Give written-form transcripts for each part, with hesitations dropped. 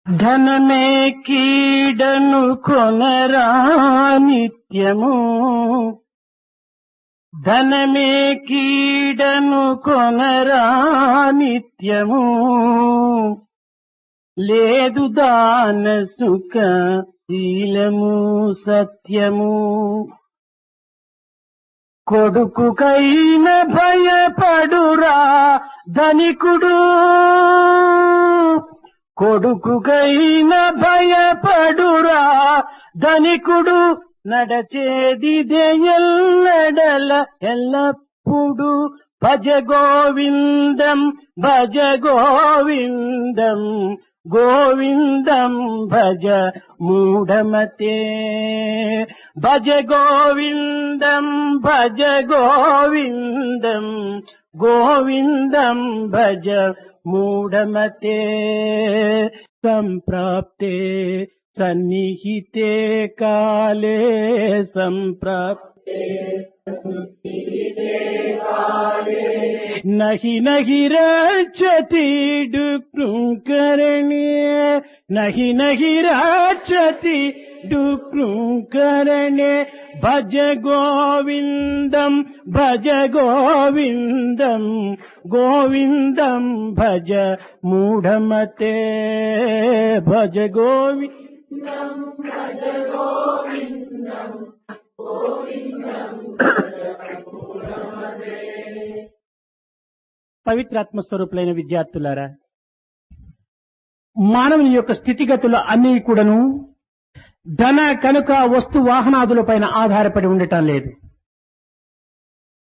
ధనమే కీడను కొనరా నిత్యము, ధనమే కీడను కొనరా నిత్యము, లేదు దాన సుఖ శీలము సత్యము. కొడుకుకైన భయపడురా ధనికుడు, కొడుకుకైన భయపడురా ధనికుడు, నడచేదిదే ఎల్లడల ఎల్లప్పుడు. భజ గోవిందం భజ గోవిందం, గోవిందం భజ మూఢమతే. భజ గోవిందం భజ గోవిందం, గోవిందం భజ మూఢమతే. సంప్రాప్తే సన్నిహితే కాలే, సంప్రాప్తే నహి నహి రక్షతి డుక్రుంకరణే, నహి నహి రక్షతి డుక్రుంకరణే. భజ గోవిందం భజ గోవిందం, గోవిందం భజ మూఢమతే. భజ గోవిందం భజ గోవిందం, గోవిందం భజ మూఢమతే. పవిత్రాత్మ స్వరూపులైన విద్యార్థులారా, మానవుని యొక్క స్థితిగతులు అన్నీ కూడాను ధన కనుక వస్తు వాహనాదులపైన ఆధారపడి ఉండటం లేదు.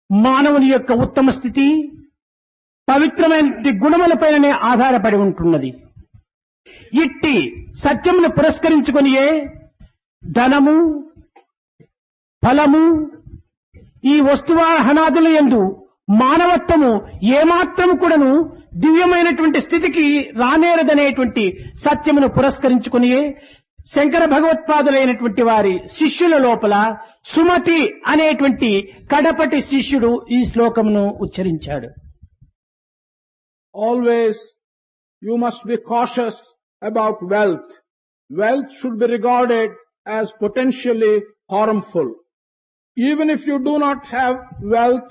మానవుని యొక్క ఉత్తమ స్థితి పవిత్రమైన గుణములపైననే ఆధారపడి ఉంటున్నది. ఇట్టి సత్యమును పురస్కరించుకొనియే ధనము, ఫలము, ఈ వస్తువాహనాదుల యందు మానవత్వము ఏమాత్రము కూడాను దివ్యమైనటువంటి స్థితికి రానేరదనేటువంటి సత్యమును పురస్కరించుకునియే శంకర భగవత్పాదులైనటువంటి వారి శిష్యుల లోపల సుమతి అనేటువంటి కడపటి శిష్యుడు ఈ శ్లోకమును ఉచ్చరించాడు. Always you must be cautious about wealth. Wealth should be regarded as potentially harmful. Even if you do not have wealth,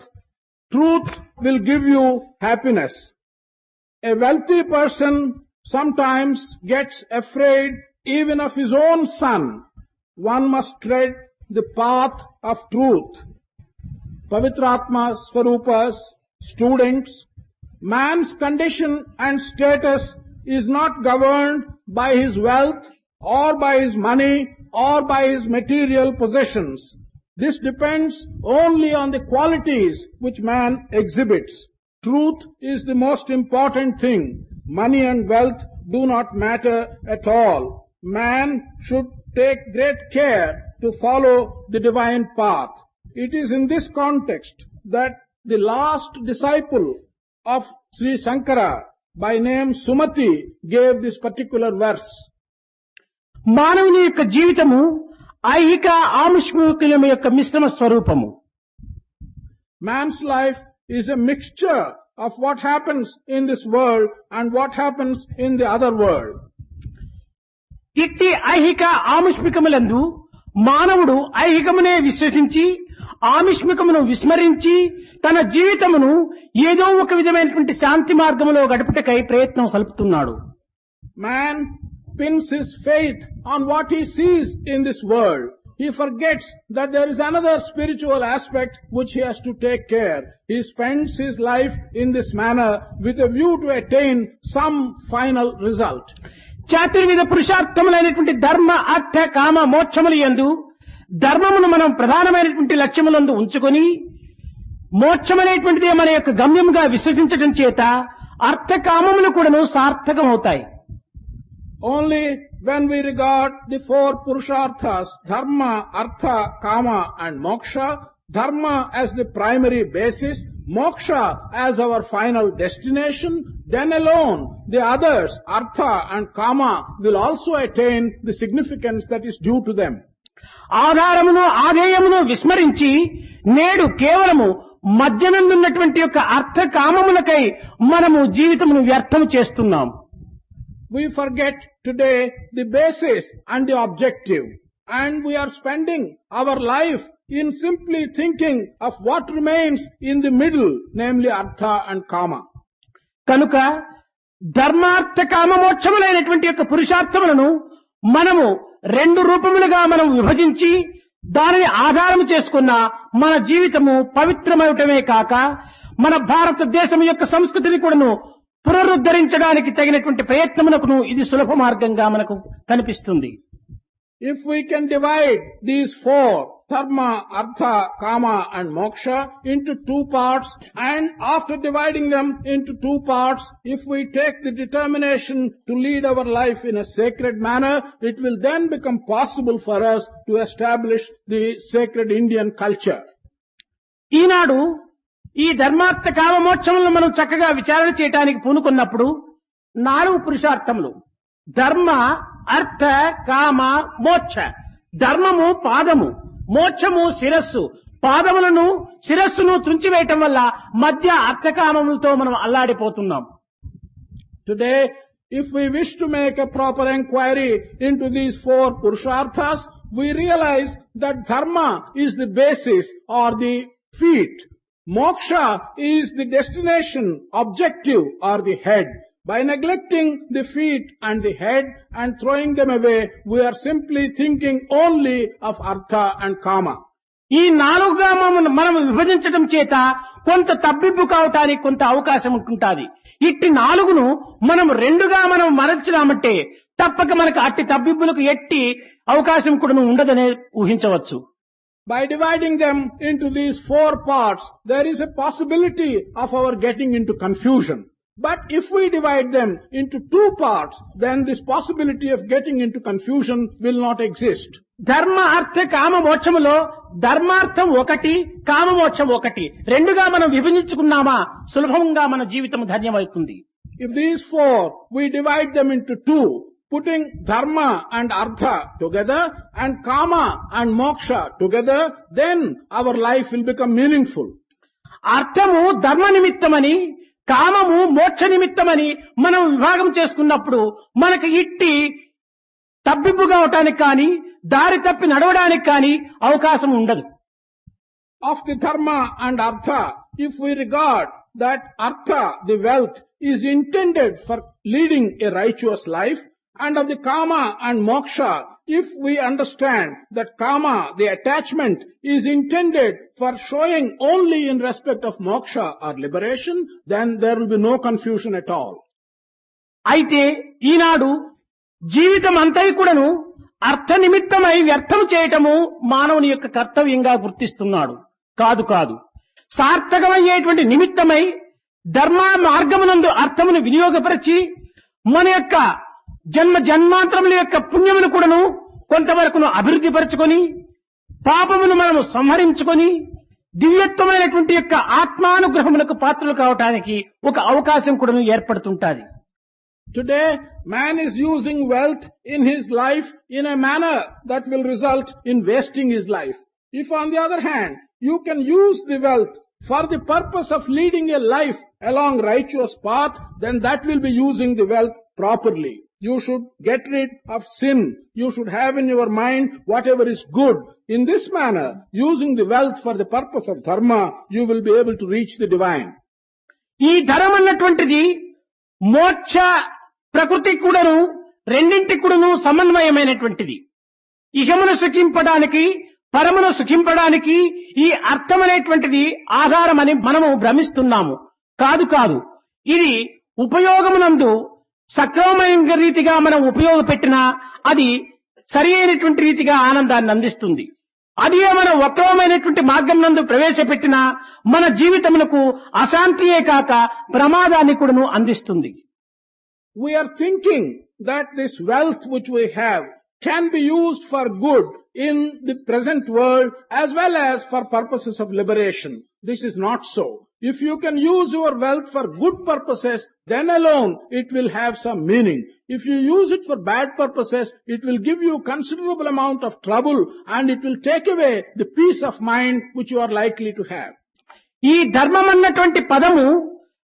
truth will give you happiness. A wealthy person sometimes gets afraid even of his own son. One must tread the path of truth. Pavitratma Swarupas, students, man's condition and status is not governed by his wealth or by his money or by his material possessions. This depends only on the qualities which man exhibits. Truth is the most important thing. Money and wealth do not matter at all. Man should take great care to follow the divine path. It is in this context that the last disciple of Sri Shankara, by name Sumati, gave this particular verse. మానవుని యొక్క జీవితము ఐహిక ఆముష్మికముల యొక్క మిశ్రమ స్వరూపము. Man's life is a mixture of what happens in this world and what happens in the other world. ఇట్టి ఐహిక ఆముష్మికములందు మానవుడు ఐహికమునే విశ్వసించి ఆముష్మికమును విస్మరించి తన జీవితమును ఏదో ఒక విధమైనటువంటి శాంతి మార్గములో గడుపుటకై ప్రయత్నం సలుపుతున్నాడు. Man pins his faith on what he sees in this world. He forgets that there is another spiritual aspect which he has to take care. He spends his life in this manner with a view to attain some final result. చాతుర్విధ పురుషార్థములైనటువంటి ధర్మ అర్థ కామ మోక్షముల యందు ధర్మమును మనం ప్రధానమైనటువంటి లక్ష్యములందు ఉంచుకొని మోక్షమనేటువంటిదే మన యొక్క గమ్యముగా విశ్వసించడం చేత అర్థ కామములు కూడాను సార్థకమవుతాయి. Only when we regard the four purusharthas, dharma, artha, kama and moksha, dharma as the primary basis, moksha as our final destination, then alone the others, artha and kama, will also attain the significance that is due to them. ఆధారమును ఆధేయమును విస్మరించి నేడు కేవలము మధ్యనందున్నటువంటి యొక్క అర్థ కామములకై మనము జీవితమును వ్యర్థము చేస్తున్నాం. we forget today the basis and the objective. And we are spending our life in simply thinking of what remains in the middle, namely artha and kama. కనుక ధర్మార్థ కామమోక్షములైనటువంటి యొక్క పురుషార్థములను మనము రెండు రూపములుగా మనం విభజించి దానిని ఆధారం చేసుకున్న మన జీవితము పవిత్రమవటమే కాక మన భారతదేశం యొక్క సంస్కృతిని కూడాను పునరుద్ధరించడానికి తగినటువంటి ప్రయత్నమునకును ఇది సులభ మార్గంగా మనకు కనిపిస్తుంది. If we can divide these four, dharma, artha, kama and moksha into two parts, and after dividing them into two parts, if we take the determination to lead our life in a sacred manner, it will then become possible for us to establish the sacred Indian culture. ఈనాడు ఈ ధర్మార్థ కామమోక్షములను మనం చక్కగా విచారణ చేయడానికి పూనుకున్నప్పుడు 4 పురుషార్థములు ధర్మ, అర్థ, కామ, మోక్ష. ధర్మము పాదము, మోక్షము శిరస్సు. పాదములను శిరస్సును తుంచివేయటం వల్ల మధ్య అర్థకామములతో మనం అల్లాడిపోతున్నాం. Today, if we wish to make a proper inquiry into these 4 purusharthas, we realize that dharma is the basis or the feet. Moksha is the destination, objective or the head. By neglecting the feet and the head and throwing them away, we are simply thinking only of artha and kama. ఈ 4గా మనం విభజించడం చేత కొంత తబ్బిబ్బు కావటానికి కొంత అవకాశం ఉంటుంటుంది. ఇట్టి 4ను మనం 2గా మనం మరల్చినామంటే తప్పక మనకు అట్టి తబ్బిబ్బులకు ఎట్టి అవకాశం కూడా ఉండదనే ఊహించవచ్చు. By dividing them into these 4 parts, there is a possibility of our getting into confusion. But if we divide them into 2 parts, then this possibility of getting into confusion will not exist. ధర్మ, అర్థ, కామ, మోక్షములో ధర్మార్థం ఒకటి, కామమోక్షం ఒకటి. 2గా మనం విభజించుకున్నామా సులభంగా మన జీవితం ధన్యమవుతుంది. If these 4, we divide them into 2, putting dharma and artha together and kama and moksha together, then our life will become meaningful. అర్థము ధర్మ నిమిత్తమని, కామము మోక్ష నిమిత్తమని మనం విభాగం చేసుకున్నప్పుడు మనకు ఇట్టి తబ్బిబ్బుగా అవటానికి కానీ దారి తప్పి నడవడానికి కానీ అవకాశం ఉండదు. Of the dharma and artha, if we regard that artha, the wealth, is intended for leading a righteous life, and of the kama and moksha, if we understand that kama, the attachment, is intended for showing only in respect of moksha or liberation, then there will be no confusion at all. అయితే ఈనాడు జీవితం అంతా కూడాను అర్థ నిమిత్తమై వ్యర్థం చేయటము మానవుని యొక్క కర్తవ్యంగా గుర్తిస్తున్నాడు. కాదు సార్థకమయ్యేటువంటి నిమిత్తమై ధర్మ మార్గమునందు అర్థమును వినియోగపరిచి మన యొక్క జన్మాంతరముల యొక్క పుణ్యమును కూడాను కొంతవరకును అభివృద్ధి పరుచుకొని పాపమును మనము సంహరించుకొని దివ్యత్వమైనటువంటి యొక్క ఆత్మానుగ్రహములకు పాత్రలు కావటానికి ఒక అవకాశం కూడాను ఏర్పడుతుంటాది. Today, man is using wealth in his life in a manner that will result in wasting his life. If on the other hand, you can use the wealth for the purpose of leading a life along righteous path, then that will be using the wealth properly. You should get rid of sin. You should have in your mind whatever is good. In this manner, using the wealth for the purpose of dharma, you will be able to reach the divine. ఈ ధర్మం అన్నటువంటిది మోక్ష ప్రకృతి కూడాను రెండింటి కూడాను సమన్వయమైనటువంటిది. ఇహమును సుఖింపడానికి, పరమును సుఖింపడానికి ఈ అర్థమనేటువంటిది ఆధారమని మనము భ్రమిస్తున్నాము. కాదు ఇది ఉపయోగమునందు సక్రమమైన రీతిగా మనం ఉపయోగపెట్టినా అది సరి అయినటువంటి రీతిగా ఆనందాన్ని అందిస్తుంది. అది మనం వక్రమైనటువంటి మార్గం నందు ప్రవేశపెట్టినా మన జీవితములకు అశాంతియే కాక ప్రమాదాన్ని కూడాను అందిస్తుంది. We are thinking that this wealth which we have can be used for good in the present world as well as for purposes of liberation. This is not so. If you can use your wealth for good purposes, then alone it will have some meaning. If you use it for bad purposes, it will give you considerable amount of trouble and it will take away the peace of mind which you are likely to have. ఈ ధర్మం అన్నటువంటి పదము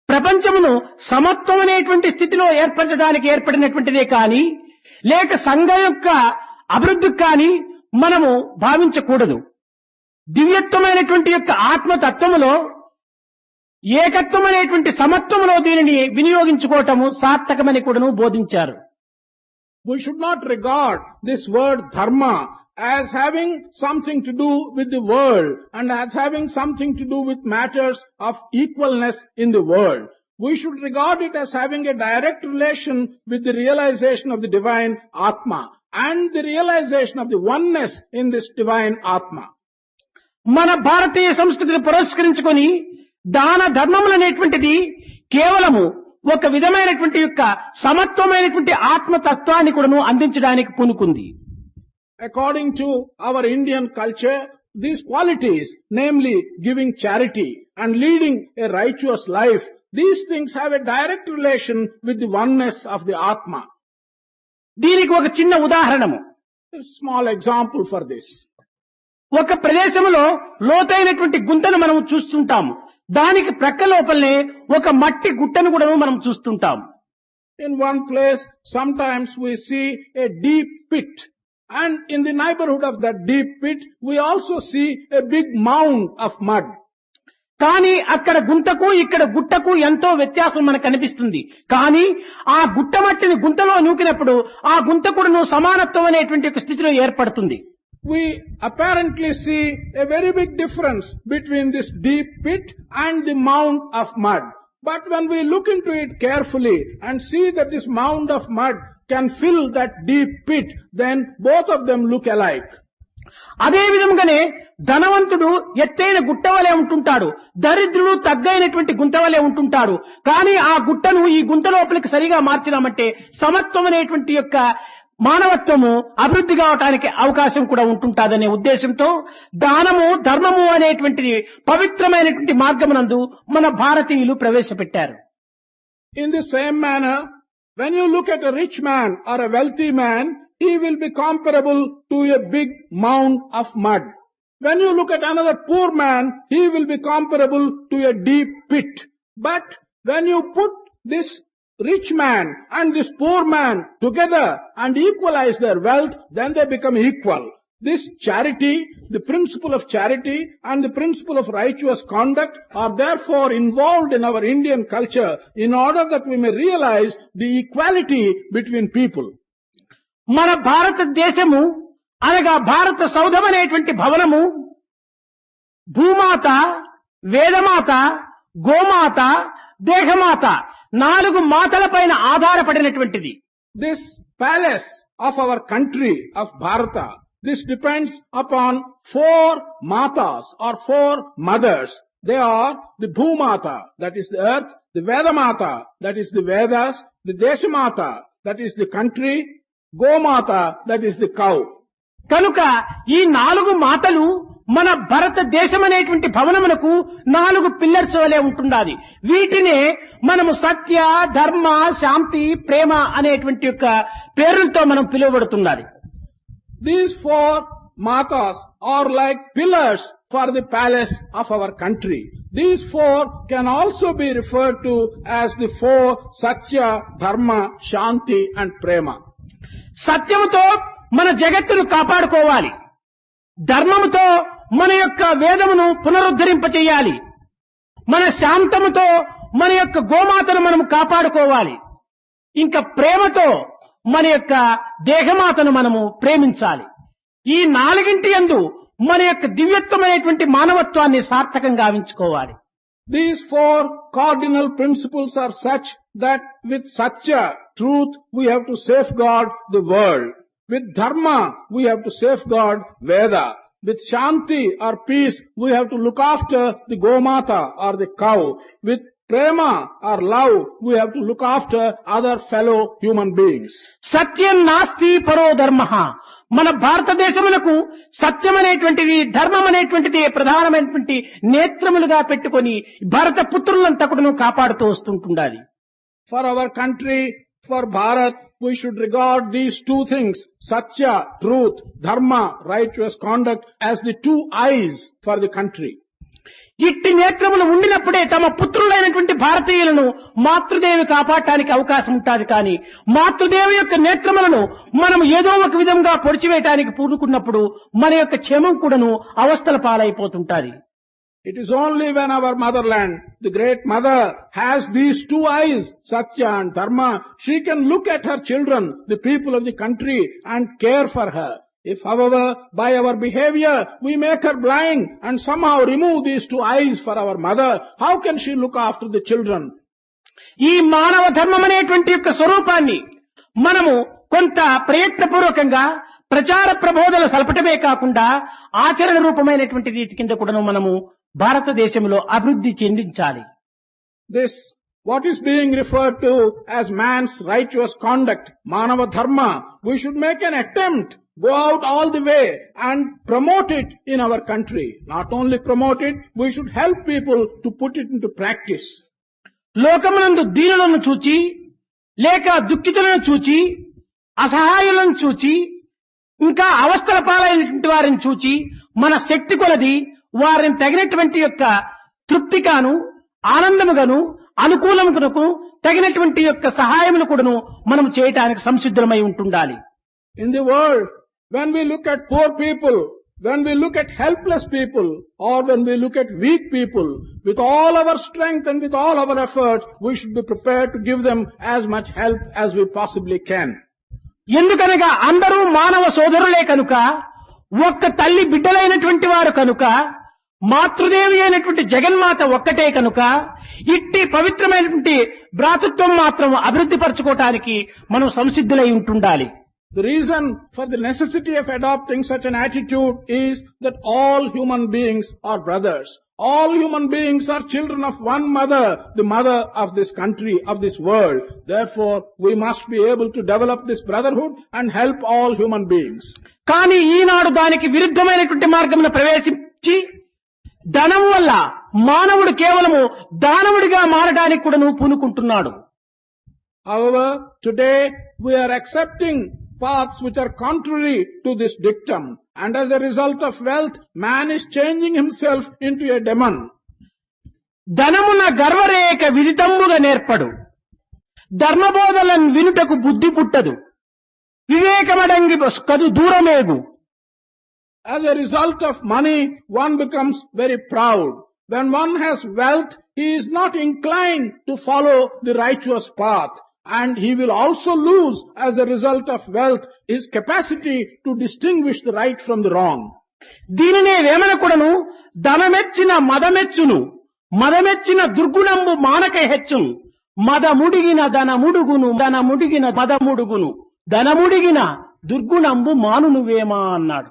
ప్రపంచమును సమత్వం అనేటువంటి స్థితిలో ఏర్పరచడానికి ఏర్పడినటువంటిదే కానీ లేక సంఘం యొక్క అభివృద్ధికి కానీ మనము భావించకూడదు. దివ్యత్వమైనటువంటి యొక్క ఆత్మతత్వములో ఏకత్వం అనేటువంటి సమత్వములో దీనిని వినియోగించుకోవటము సార్థకమని కూడాను బోధించారు. We should not regard this word dharma as having something to do with the world and as having something to do with matters of equalness in the world. We should regard it as having a direct relation with the realization of the divine Atma and the realization of the oneness in this divine Atma. మన భారతీయ సంస్కృతిని పురస్కరించుకొని దాన ధర్మములు అనేటువంటిది కేవలము ఒక విధమైనటువంటి యొక్క సమత్వమైనటువంటి ఆత్మతత్వాన్ని కూడాను అందించడానికి పూనుకుంది. According to our Indian culture, these qualities, namely giving charity and leading a righteous life, these things have a direct relation with the oneness of the Atma. దీనికి ఒక చిన్న ఉదాహరణము. A small example for this. ఒక ప్రదేశంలో లోతైనటువంటి గుంతను మనం చూస్తుంటాము. దానికి ప్రక్క లోపలనే ఒక మట్టి గుట్టను కూడా మనం చూస్తుంటాము. In one place, sometimes we see a deep pit. And in the neighborhood of that deep pit, we also see a big mound of mud. కానీ అక్కడ గుంతకు ఇక్కడ గుట్టకు ఎంతో వ్యత్యాసం మనకు కనిపిస్తుంది. కానీ ఆ గుట్ట మట్టిని గుంతలో నూకినప్పుడు ఆ గుంత కూడాను సమానత్వం అనేటువంటి ఒక స్థితిలో ఏర్పడుతుంది. We apparently see a very big difference between this deep pit and the mound of mud. But when we look into it carefully and see that this mound of mud can fill that deep pit, then both of them look alike. అదే విధంగానే ధనవంతుడు ఎత్తైన గుట్ట వలె ఉంటుంటాడు, దరిద్రుడు తగ్గైనటువంటి గుంత వలె ఉంటుంటాడు. కానీ ఆ గుట్టను ఈ గుంత లోపలికి సరిగా మార్చినామంటే సమత్వం అనేటువంటి యొక్క మానవత్వము అభివృద్ధి కావటానికి అవకాశం కూడా ఉంటుంటాదనే ఉద్దేశంతో దానము ధర్మము అనేటువంటి పవిత్రమైనటువంటి మార్గమునందు మన భారతీయులు ప్రవేశపెట్టారు. In the same manner, when you look at a rich man or a wealthy man, he will be comparable to a big mound of mud. When you look at another poor man, he will be comparable to a deep pit. But when you put this rich man and this poor man together and equalize their wealth, then they become equal. This charity, the principle of charity and the principle of righteous conduct are therefore involved in our Indian culture in order that we may realize the equality between people. మన భారతదేశము అనగా భారత సౌధం అనేటువంటి భవనము భూమాత, వేదమాత, గోమాత, దేహమాత 4 మాతల పైన ఆధారపడినటువంటిది. This palace of our country of Bharata, this depends upon 4 matas or 4 mothers. They are the Bhumata, that is the earth, the Vedamata, that is the Vedas, the Deshamata, that is the country, Gomata, that is the cow. కనుక ఈ 4 మాతలు మన భారతదేశం అనేటువంటి భవనమునకు 4 pillars వలె ఉంటుండాలి. వీటినే మనము సత్య, ధర్మ, శాంతి, ప్రేమ అనేటువంటి యొక్క పేర్లతో మనం పిలువబడుతున్నది. These 4 matas are like pillars for the palace of our country. These 4 can also be referred to as the 4 Satya, Dharma, Shanti and Prema. సత్యముతో మన జగత్తును కాపాడుకోవాలి, ధర్మముతో మన యొక్క వేదమును పునరుద్ధరింపచేయాలి, మన శాంతముతో మన యొక్క గోమాతను మనము కాపాడుకోవాలి, ఇంకా ప్రేమతో మన యొక్క దేహమాతను మనము ప్రేమించాలి. ఈ 4 యందు మన యొక్క దివ్యత్వమైనటువంటి మానవత్వాన్ని సార్థకంగా గావించుకోవాలి. These 4 cardinal principles are such that with Satya, truth, we have to safeguard the world. With Dharma, we have to safeguard Veda. With Shanti or peace, we have to look after the Gomata or the cow. With Prema or love, we have to look after other fellow human beings. సత్యం నాస్తి పరో ధర్మః. మన భారతదేశములకు సత్యం అనేటువంటిది, ధర్మం అనేటువంటిది ప్రధానమైనటువంటి నేత్రములుగా పెట్టుకొని భారత పుత్రులంతా కూడా కాపాడుతూ వస్తుంటుండాలి. For our country, for Bharat, we should regard these 2 things, Satya, truth, Dharma, righteous conduct, as the 2 eyes for the country. ఇట్టి నేత్రములు ఉండినప్పుడే తమ పుత్రులైనటువంటి భారతీయులను మాతృదేవి కాపాడటానికి అవకాశం ఉంటుంది. కానీ మాతృదేవి యొక్క నేత్రములను మనం ఏదో ఒక విధంగా పొడిచివేయటానికి పూనుకున్నప్పుడు మన యొక్క క్షేమం కూడాను అవస్థల పాలైపోతుంటాది. It is only when our motherland, the great mother, has these two eyes, Satya and Dharma, she can look at her children, the people of the country, and care for her. If, however, by our behavior we make her blind and somehow remove these two eyes for our mother, how can she look after the children? ఈ మానవ ధర్మం అనేటువంటి యొక్క స్వరూపాన్ని మనము కొంత ప్రయత్నపూర్వకంగా ప్రచార ప్రబోధనలు సలపటమే కాకుండా ఆచరణ రూపమైనటువంటి రీతి కింద కూడాను మనము భారతదేశంలో అభివృద్ధి చెందించాలి. This, what is being referred to as man's righteous conduct, Manava Dharma, we should make an attempt, go out all the way and promote it in our country. Not only promote it, we should help people to put it into practice. లోకమునందు దీనులను చూచి, లేక దుఃఖితులను చూచి, అసహాయులను చూచి, ఇంకా అవస్థల పాలైనటువంటి వారిని చూచి మన శక్తి కొలది వారిని తగినటువంటి యొక్క తృప్తిగాను, ఆనందముగాను, అనుకూలమునకు తగినటువంటి యొక్క సహాయమును కూడాను మనం చేయటానికి సంసిద్ధమై ఉంటుండాలి. In the world, when we look at poor people, when we look at helpless people, or when we look at weak people, with all our strength and with all our effort, we should be prepared to give them as much help as we possibly can. ఎందుకనగా అందరూ మానవ సోదరులే కనుక, ఒక్క తల్లి బిడ్డలైనటువంటి వారు కనుక, మాతృదేవి అయినటువంటి జగన్మాత ఒక్కటే కనుక, ఇట్టి పవిత్రమైనటువంటి భ్రాతృత్వం మాత్రం అభివృద్ధి పరచుకోవటానికి మనం సంసిద్ధులై ఉంటుండాలి. The reason for the necessity of adopting such an attitude is that all human beings are brothers. All human beings are children of one mother, the mother of this country, of this world. Therefore, we must be able to develop this brotherhood and help all human beings. కానీ ఈనాడు దానికి విరుద్ధమైనటువంటి మార్గమును ప్రవేశించి ధనం వల్ల మానవుడు కేవలము దానవుడిగా మారడానికి కూడా పూనుకుంటున్నాడు. However, today we are accepting paths which are contrary to this dictum, and as a result of wealth, man is changing himself into a demon. ధనమున గర్వరేక విదితంబుగా నేర్పడు, ధర్మబోధలను వినుటకు బుద్ధి పుట్టదు, వివేకమడంగి కదు దూరమేగు. As a result of money, one becomes very proud. When one has wealth, he is not inclined to follow the righteous path. And he will also lose, as a result of wealth, his capacity to distinguish the right from the wrong. దీనినే వేమన కూడాను ధనమెచ్చిన మదమెచ్చును, మదమెచ్చిన దుర్గుణంబు మానక హెచ్చును, మదముడిగిన ధనముడుగును, ధనముడిగిన మదముడుగును, ధనముడిగిన దుర్గుణంబు మానునువేమా అన్నాడు.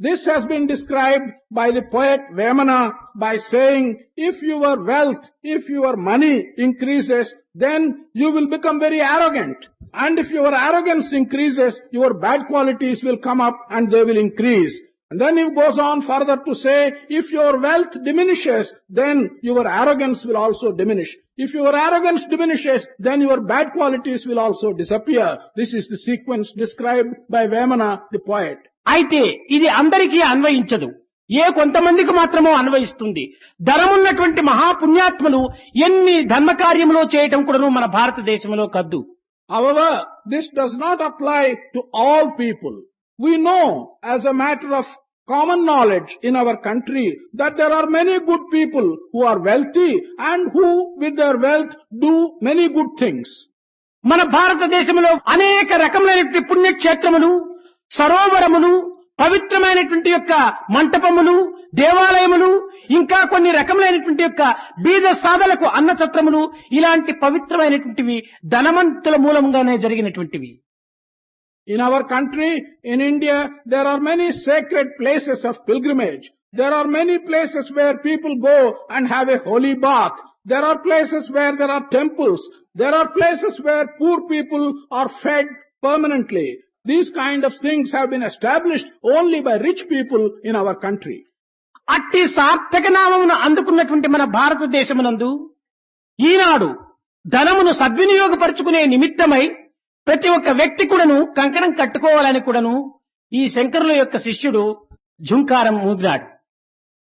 This has been described by the poet Vemana by saying, if your wealth, if your money increases, then you will become very arrogant. And if your arrogance increases, your bad qualities will come up and they will increase. And then he goes on further to say, if your wealth diminishes, then your arrogance will also diminish. If your arrogance diminishes, then your bad qualities will also disappear. This is the sequence described by Vemana, the poet. అయితే ఇది అందరికీ అన్వయించదు, ఏ కొంతమందికి మాత్రమో అన్వయిస్తుంది. ధనమున్నటువంటి మహాపుణ్యాత్ములు ఎన్ని ధర్మకార్యములో చేయటం కూడా మన భారతదేశంలో కద్దు. However, this does not apply to all people. We know, as a matter of common knowledge in our country, that there are many good people who are wealthy and who with their wealth do many good things. మన భారతదేశంలో అనేక రకములైనటువంటి పుణ్యక్షేత్రములు, సరోవరములు, పవిత్రమైనటువంటి యొక్క మంటపములు, దేవాలయములు, ఇంకా కొన్ని రకములైనటువంటి యొక్క బీద సాధలకు అన్నఛత్రములు, ఇలాంటి పవిత్రమైనటువంటివి ధనవంతుల మూలంగానే జరిగినటువంటివి. In our country, in India, there are many sacred places of pilgrimage. There are many places where people go and have a holy bath. There are places where there are temples. There are places where poor people are fed permanently. These kind of things have been established only by rich people in our country. అట్టి సార్థక నామమును అందుకున్నటువంటి మన భారతదేశమునందు ఈనాడు ధనమును సద్వినియోగపరుచుకునే నిమిత్తమై ప్రతి ఒక్క వ్యక్తి కూడాను కంకణం కట్టుకోవాలని కూడాను ఈ శంకరుల యొక్క శిష్యుడు ఝుంకారం ఊదినాడు.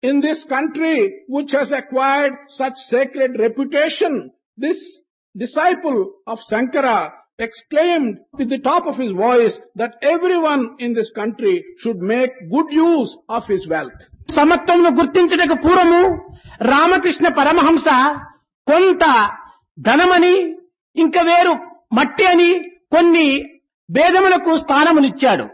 in this country which has acquired such sacred reputation, this disciple of Sankara exclaimed with the top of his voice that everyone in this country should make good use of his wealth. సమత్వమును గుర్తించడానికి పూర్వము రామకృష్ణ పరమహంస కొంత ధనమని ఇంకా వేరు మట్టి అని కొన్ని భేదములకు స్థానమునిచ్చాడు.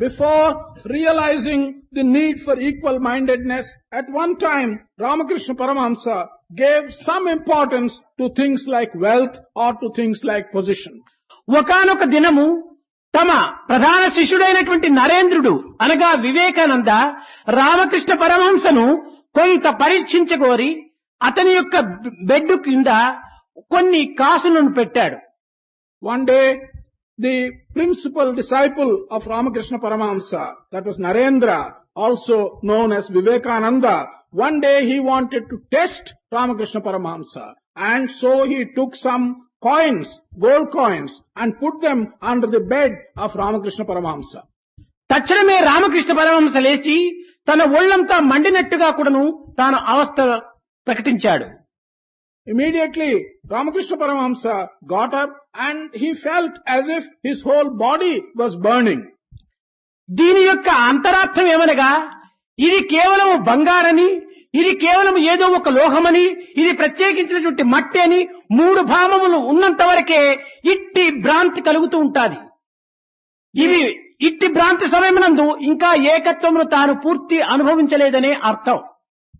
Before realizing the need for equal-mindedness, at one time Ramakrishna Paramahamsa gave some importance to things like wealth or to things like position. ఒకానొక దినము తమ ప్రధాన శిష్యుడైనటువంటి నరేంద్రుడు అనగా వివేకానంద రామకృష్ణ పరమహంసను కొంత పరీక్షించగోరి అతని యొక్క బెడ్ కింద కొన్ని కాసులను పెట్టాడు. One day, the principal disciple of Ramakrishna Paramahamsa, that was Narendra, also known as Vivekananda, one day he wanted to test Ramakrishna Paramahamsa, and so he took some coins, gold coins, and put them under the bed of Ramakrishna Paramahamsa. తక్షణమే రామకృష్ణ పరమహంస లేచి తన ఒళ్ళంతా మండినట్టుగా కూడాను తాను అవస్థ ప్రకటించాడు. Immediately, Ramakrishna Paramahamsa got up and he felt as if his whole body was burning. దీని యొక్క అంతరార్థం ఏమనగా ఇది కేవలం బంగారని, ఇది కేవలం ఏదో ఒక లోహమని, ఇది ప్రత్యేకించినటువంటి మట్టి అని మూడు భావములు ఉన్నంత వరకే ఇట్టి భ్రాంతి కలుగుతూ ఉంటాది. ఇది ఇట్టి భ్రాంతి సమయమునందు ఇంకా ఏకత్వమును తాను పూర్తి అనుభవించలేదనే అర్థం.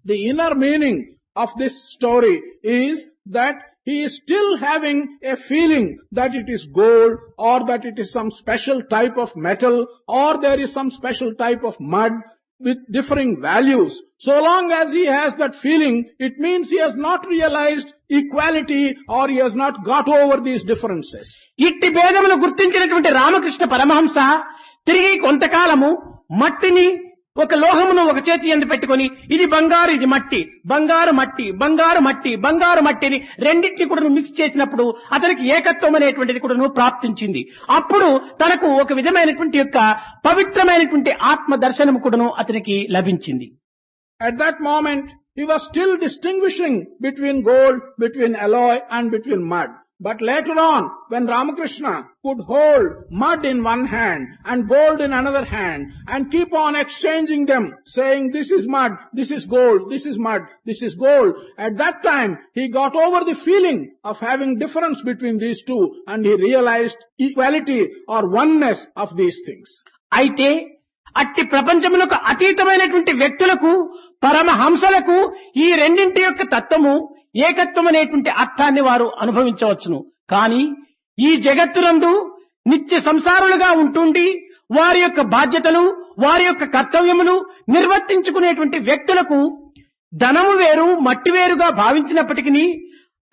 The inner meaning of this story is that he is still having a feeling that it is gold or that it is some special type of metal or there is some special type of mud with differing values. So long as he has that feeling, it means he has not realized equality or he has not got over these differences. ఇట్టి భేదమును గుర్తించినటువంటి రామకృష్ణ పరమహంస తిరిగి కొంతకాలము మట్టిని ఒక లోహమును ఒక చేతి యందు పెట్టుకొని ఇది బంగారు, ఇది మట్టి, బంగారు మట్టి, బంగారు మట్టి, బంగారు మట్టిని రెండింటిని కూడా మిక్స్ చేసినప్పుడు అతనికి ఏకత్వం అనేటువంటిది కూడా ప్రాప్తించింది. అప్పుడు తనకు ఒక విధమైనటువంటి యొక్క పవిత్రమైనటువంటి ఆత్మ దర్శనము కూడాను అతనికి లభించింది. At that moment, he was still distinguishing between gold, between alloy and between mud. But later on, when Ramakrishna could hold mud in one hand and gold in another hand and keep on exchanging them, saying this is mud, this is gold, this is mud, this is gold, at that time he got over the feeling of having difference between these two and he realized equality or oneness of these things. అయితే అట్టి ప్రపంచములకు అతీతమైనటువంటి వ్యక్తులకు, పరమహంసలకు ఈ రెండింటి యొక్క తత్వము ఏకత్వం అనేటువంటి అర్థాన్ని వారు అనుభవించవచ్చును. కానీ ఈ జగత్తునందు నిత్య సంసారులుగా ఉంటుండి వారి యొక్క బాధ్యతలు, వారి యొక్క కర్తవ్యములు నిర్వర్తించుకునేటువంటి వ్యక్తులకు ధనము వేరు, మట్టి వేరుగా భావించినప్పటికీ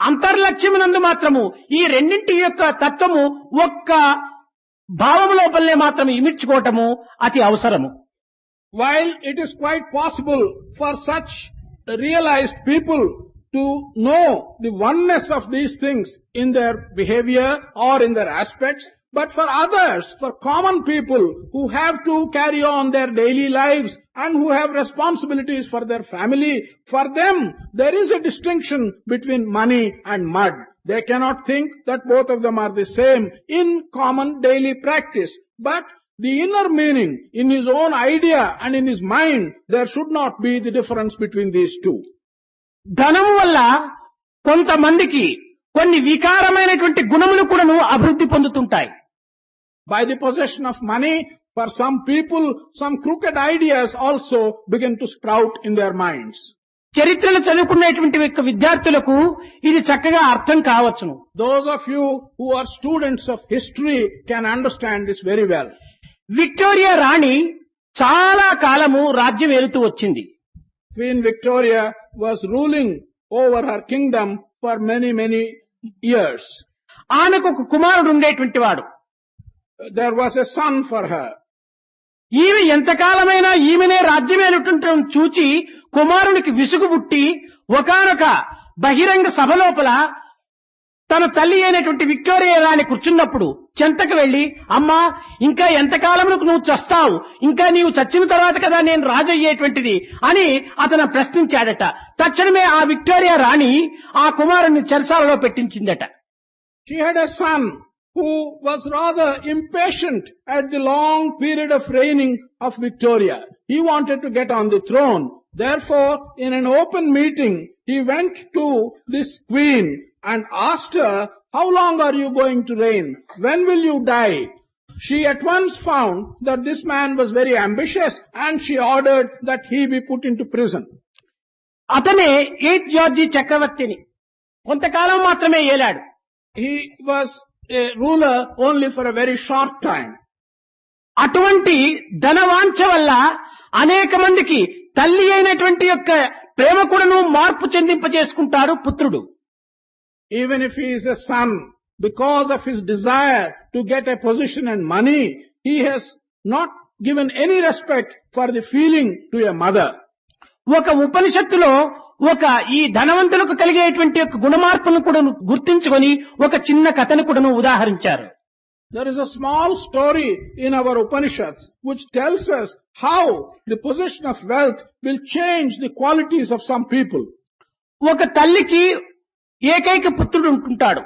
అంతర్లక్ష్యమునందు మాత్రము ఈ రెండింటి యొక్క తత్వము ఒక్క భావము లోపలనే మాత్రం ఇమిడ్చుకోవటము అతి అవసరము. While it is quite possible for such realized people to know the oneness of these things in their behavior or in their aspects, but for others, for common people who have to carry on their daily lives and who have responsibilities for their family, for them there is a distinction between money and mud. They cannot think that both of them are the same in common daily practice. But the inner meaning, in his own idea and in his mind, there should not be the difference between these two. ధనము వల్ల కొంతమందికి కొన్ని వికారమైనటువంటి గుణములు కూడాను అభివృద్ధి పొందుతుంటాయి. By the possession of money, for some people, some crooked ideas also begin to sprout in their minds. చరిత్రలు చదువుకునేటువంటి విద్యార్థులకు ఇది చక్కగా అర్థం కావచ్చును. Those of you who are students of history can understand this very well. Victoria రాణి చాలా కాలము రాజ్యం ఏలుతూ వచ్చింది. Queen Victoria was ruling over her kingdom for many years. ఆమెకు ఒక కుమారుడు ఉండేటువంటి వాడు. There was a son for her. ఈమె ఎంతకాలమైనా ఈమెనే రాజ్యమేలుతుండటం చూచి కుమారునికి విసుగు పుట్టి ఒకానొక బహిరంగ సభ లోపల తన తల్లి అయినటువంటి విక్టోరియా రాణి కూర్చున్నప్పుడు చెంతకు వెళ్లి, అమ్మా ఇంకా ఎంతకాలమునకు నువ్వు చస్తావు, ఇంకా నీవు చచ్చిన తర్వాత కదా నేను రాజయ్యేటువంటిది అని అతను ప్రశ్నించాడట. తక్షణమే ఆ విక్టోరియా రాణి ఆ కుమారుణ్ణి చెరసాలలో పెట్టించిందట. She had a son who was rather impatient at the long period of reigning of Victoria. He wanted to get on the throne. Therefore, in an open meeting, he went to this queen and asked her, how long are you going to reign? When will you die? She at once found that this man was very ambitious and she ordered that he be put into prison. అతనే 8th George చక్రవర్తిని. కొంతకాలం మాత్రమే ఏలాడు. He was a ruler only for a very short time. అటువంటి ధనవాంఛ వల్ల అనేక మందికి తల్లి అయినటువంటి యొక్క ప్రేమ కూడాను మార్పు చెందింపజేసుకుంటాడు పుత్రుడు. Even if he is a son, because of his desire to get a position and money, he has not given any respect for the feeling to a mother. ఒక ఉపనిషత్తులో ఒక ఈ ధనవంతులకు కలిగేటువంటి యొక్క గుణమార్పులను కూడా గుర్తించుకొని ఒక చిన్న కథను కూడా ఉదాహరించారు. There is a small story in our Upanishads which tells us how the possession of wealth will change the qualities of some people. ఒక తల్లికి ఏకైక పుత్రుడు ఉంటుంటాడు.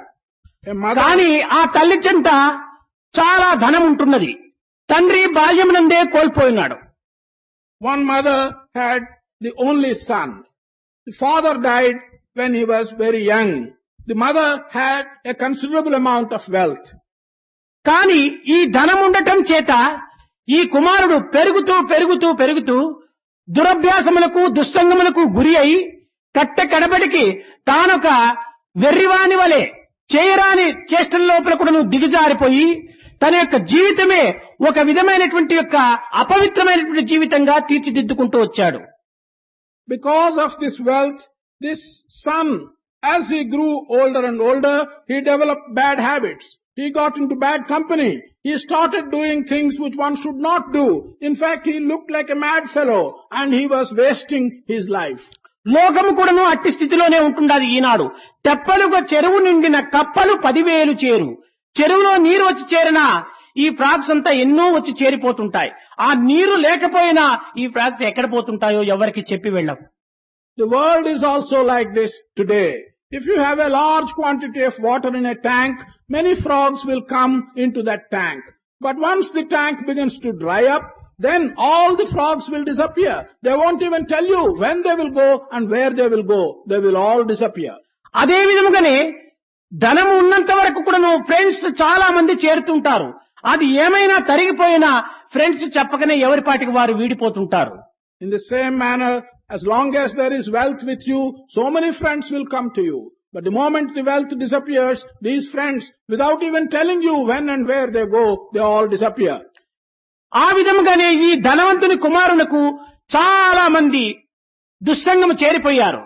A mother, కానీ ఆ తల్లి చెంత చాలా ధనం ఉంటున్నది. తండ్రి బాల్యమునందే కోల్పోయినాడు. one mother had the only son. The father died when he was very young. The mother had a considerable amount of wealth. కానీ ఈ ధనం ఉండటం చేత ఈ కుమారుడు పెరుగుతూ పెరుగుతూ పెరుగుతూ దురభ్యాసములకు దుస్సంగములకు గురి అయి కడబడికి తానొక వెర్రివాని వలె చేయరాని చేష్టల లోపల కూడా దిగజారిపోయి తన యొక్క జీవితమే ఒక విధమైనటువంటి యొక్క అపవిత్రమైనటువంటి జీవితంగా తీర్చిదిద్దుకుంటూ వచ్చాడు. Because of this wealth, this son, as he grew older and older, he developed bad habits. He got into bad company. He started doing things which one should not do. In fact, he looked like a mad fellow and he was wasting his life. లోకము కూడాను అట్టి స్థితిలోనే ఉంటుండది ఈనాడు. తెప్పలుగా చెరువు నిండిన కప్పలు 10,000 చేరు. చెరువులో నీరు వచ్చి చేరినా ఈ ఫ్రాగ్స్ అంతా ఎన్నో వచ్చి చేరిపోతుంటాయి. ఆ నీరు లేకపోయినా ఈ ఫ్రాగ్స్ ఎక్కడ పోతుంటాయో ఎవరికి చెప్పి వెళ్ళవు. The world is also like this today. If you have a large quantity of water in a tank, many frogs will come into that tank. But once the tank begins to dry up, then all the frogs will disappear. They won't even tell you when they will go and where they will go. They will all disappear. అదే విధముగానే ధనము ఉన్నంత వరకు కూడాను friends చాలా మంది చేరుతుంటారు. అది ఏమైనా తరిగిపోయినా ఫ్రెండ్స్ చెప్పకనే ఎవరి పాటికి వారు వీడిపోతుంటారు. In the same manner, as long as there is wealth with you, so many friends will come to you. But the moment the wealth disappears, these friends, without even telling you when and where they go, they all disappear. ఆ విధముగానే ఈ ధనవంతుని కుమారులకు చాలా మంది దుస్సంగము చేరిపోయారు.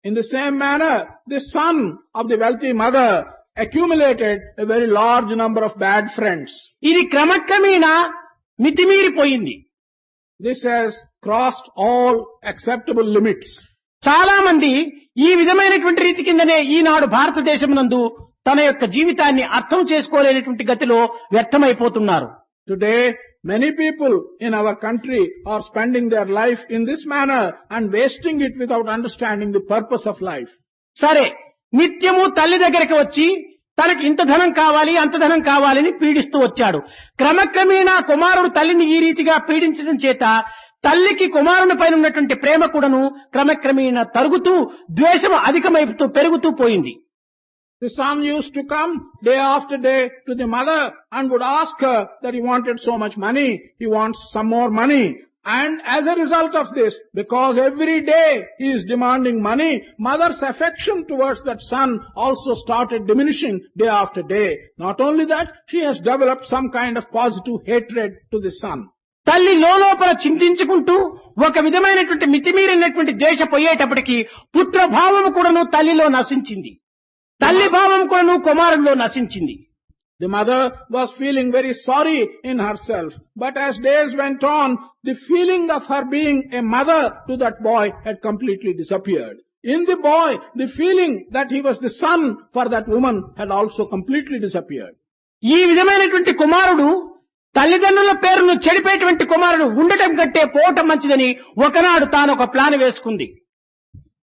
In the same manner, the son of the wealthy mother accumulated a very large number of bad friends. ఇది క్రమక్రమేణా మితిమీరిపోయింది. This has crossed all acceptable limits. చాలా మంది ఈ విధమైనటువంటి రీతి కిందనే ఈనాడు భారతదేశమునందు తన యొక్క జీవితాన్ని అర్థం చేసుకోలేనటువంటి గతిలో వ్యర్థమైపోతున్నారు. Today, many people in our country are spending their life in this manner and wasting it without understanding the purpose of life. సరే, నిత్యము తల్లి దగ్గరికి వచ్చి తనకి ఇంత ధనం కావాలి అంత ధనం కావాలని పీడిస్తూ వచ్చాడు. క్రమక్రమేణా కుమారుడు తల్లిని ఈ రీతిగా పీడించడం చేత తల్లికి కుమారుని పైన ఉన్నటువంటి ప్రేమ కూడాను క్రమక్రమేణా తరుగుతూ ద్వేషం అధికమైపుతూ పెరుగుతూ పోయింది. The son used to come day after day to the mother and would ask her that he wanted so much money, he wants some more money. And as a result of this, because every day he is demanding money, mother's affection towards that son also started diminishing day after day. Not only that, she has developed some kind of positive hatred to the son. తల్లి లోపల చింతించుకుంటూ ఒక విధమైనటువంటి మితిమీరినటువంటి ద్వేష పోయేటప్పటికి పుత్ర భావము కూడాను తల్లిలో నశించింది. తల్లి భావం కూడాను కుమారుడిలో నశించింది. The mother was feeling very sorry in herself, but as days went on, the feeling of her being a mother to that boy had completely disappeared. In the boy, the feeling that he was the son for that woman had also completely disappeared. ఈ విధమైనటువంటి కుమారుడు తల్లిదండ్రుల పేరును చెడిపేటువంటి కుమారుడు ఉండటం కంటే పోవటం మంచిదని ఒకనాడు తాను ఒక ప్లాన్ వేసుకుంది.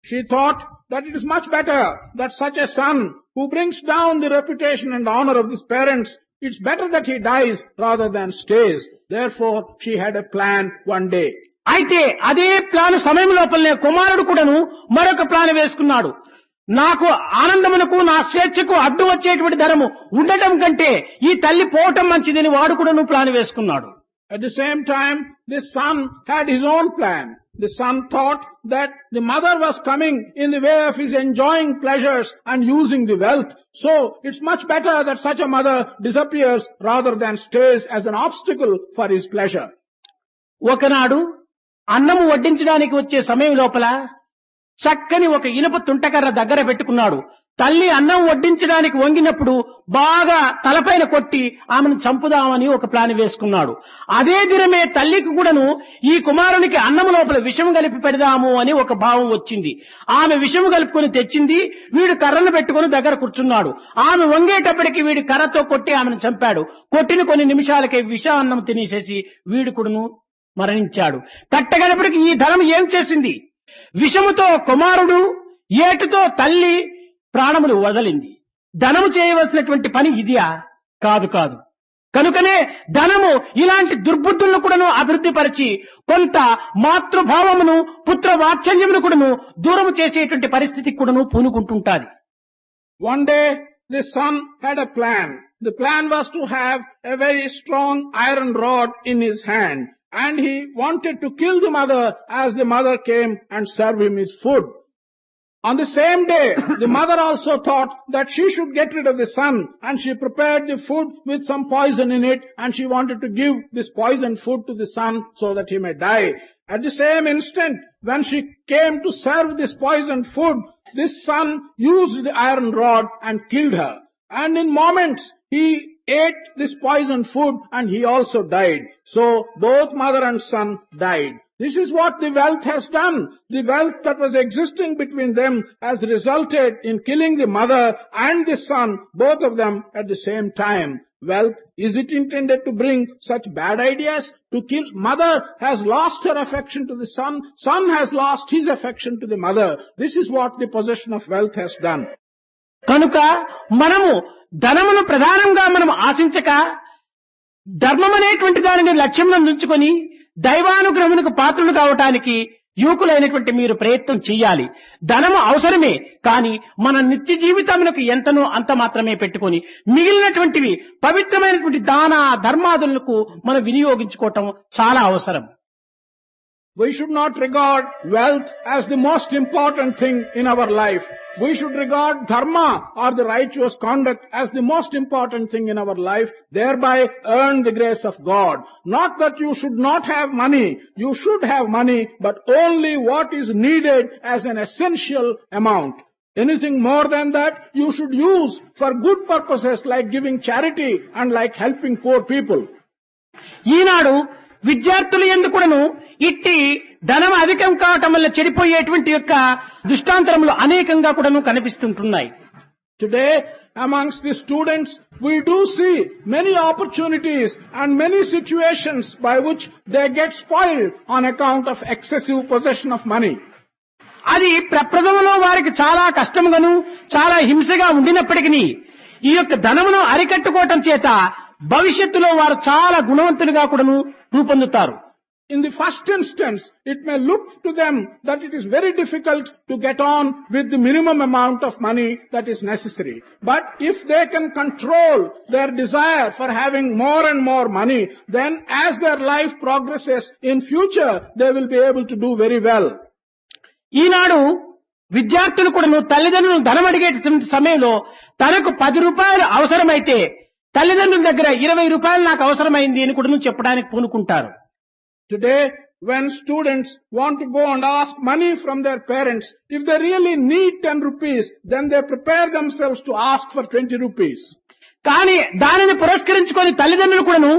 She thought that it is much better that such a son who brings down the reputation and honor of his parents, it's better that he dies rather than stays. Therefore, she had a plan one day. అయితే అదే plan సమయం లోపలనే కుమారుడు కూడాను మరొక plan వేసుకున్నాడు. నాకు ఆనందమునకు నా స్వేచ్ఛకు అడ్డు వచ్చేటువంటి ధనము ఉండటం కంటే ఈ తల్లి పోవటం మంచిదని వాడు కూడాను ప్లాన్ వేసుకున్నాడు. At the same time, this son had his own plan. The son thought that the mother was coming in the way of his enjoying pleasures and using the wealth. So, it's much better that such a mother disappears rather than stays as an obstacle for his pleasure. ఒకనాడు అన్నము వడ్డించడానికి వచ్చే సమయం లోపల చక్కని ఒక ఇనుప తుంటకర్ర దగ్గర పెట్టుకున్నాడు. తల్లి అన్నం వడ్డించడానికి వంగినప్పుడు బాగా తలపైన కొట్టి ఆమెను చంపుదామని ఒక ప్లాన్ వేసుకున్నాడు. అదే దినమే తల్లికి కూడాను ఈ కుమారునికి అన్నం లోపల విషం కలిపి పెడదాము అని ఒక భావం వచ్చింది. ఆమె విషము కలుపుకొని తెచ్చింది. వీడు కర్రను పెట్టుకుని దగ్గర కూర్చున్నాడు. ఆమె వంగేటప్పటికి వీడు కర్రతో కొట్టి ఆమెను చంపాడు. కొట్టిన కొన్ని నిమిషాలకే విష అన్నం తినేసేసి వీడు కూడాను మరణించాడు. కట్టగడపటికి ఈ ధనం ఏం చేసింది? విషముతో కుమారుడు, ఏటుతో తల్లి ప్రాణములు వదలింది. ధనము చేయవలసినటువంటి పని ఇదియా? కాదు కాదు. కనుకనే ధనము ఇలాంటి దుర్బుద్ధులను కూడాను అభివృద్ధి పరిచి కొంత మాతృభావమును పుత్ర వాత్సల్యమును కూడాను దూరము చేసేటువంటి పరిస్థితికి కూడాను పూనుకుంటుంటాది. One day, the son had a plan. The plan was to have a very strong iron rod in his hand. And he wanted to kill the mother as the mother came and served him his food. On the same day, the mother also thought that she should get rid of the son, and she prepared the food with some poison in it, and she wanted to give this poisoned food to the son so that he may die. At the same instant, when she came to serve this poisoned food, this son used the iron rod and killed her. And in moments, he ate this poisoned food and he also died. So both mother and son died. This is what the wealth has done. The wealth that was existing between them has resulted in killing the mother and the son, both of them at the same time. Wealth, is it intended to bring such bad ideas? To kill? Mother has lost her affection to the son. Son has lost his affection to the mother. This is what the possession of wealth has done. కనుక మనము ధనమును ప్రధానంగా మనం ఆశించక ధర్మం అనేటువంటి దానిని లక్ష్యంలో ఉంచుకొని దైవానుగ్రహమునకు పాత్రులు కావటానికి యువకులైనటువంటి మీరు ప్రయత్నం చెయ్యాలి. ధనము అవసరమే, కానీ మన నిత్య జీవితమునకు ఎంతనో అంత మాత్రమే పెట్టుకొని మిగిలినటువంటివి పవిత్రమైనటువంటి దాన ధర్మాదులకు మనం వినియోగించుకోవటం చాలా అవసరం. We should not regard wealth as the most important thing in our life. We should regard dharma or the righteous conduct as the most important thing in our life, thereby earn the grace of God. Not that you should not have money. You should have money, but only what is needed as an essential amount. Anything more than that, you should use for good purposes like giving charity and like helping poor people. ఈనాడు విద్యార్థులు ఎందుకును ఇట్టి ధనం అధికం కావటం వల్ల చెడిపోయేటువంటి యొక్క దృష్టాంతరములు అనేకంగా కూడాను కనిపిస్తుంటున్నాయి. Today, amongst the students, we do see many opportunities and many situations by which they get spoiled on account of excessive possession of money. అది ప్రప్రథమలో వారికి చాలా కష్టముగాను చాలా హింసగా ఉండినప్పటికీ ఈ యొక్క ధనమును అరికట్టుకోవటం చేత భవిష్యత్తులో వారు చాలా గుణవంతులుగా కూడాను రూపొందుతారు. In the first instance, it may look to them that it is very difficult to get on with the minimum amount of money that is necessary. But if they can control their desire for having more and more money, then as their life progresses in future, they will be able to do very well. ఈనాడు విద్యార్థులు కూడాను తల్లిదండ్రులు ధనం అడిగే సమయంలో తనకు 10 రూపాయలు అవసరమైతే తల్లిదండ్రుల దగ్గర 20 రూపాయలు నాకు అవసరమైంది అని కూడాను చెప్పడానికి పూనుకుంటారు. Today, when students want to go and ask money from their parents, if they really need 10 rupees, then they prepare themselves to ask for 20 rupees. కానీ దానిని పురస్కరించుకొని తల్లిదండ్రులు కూడాను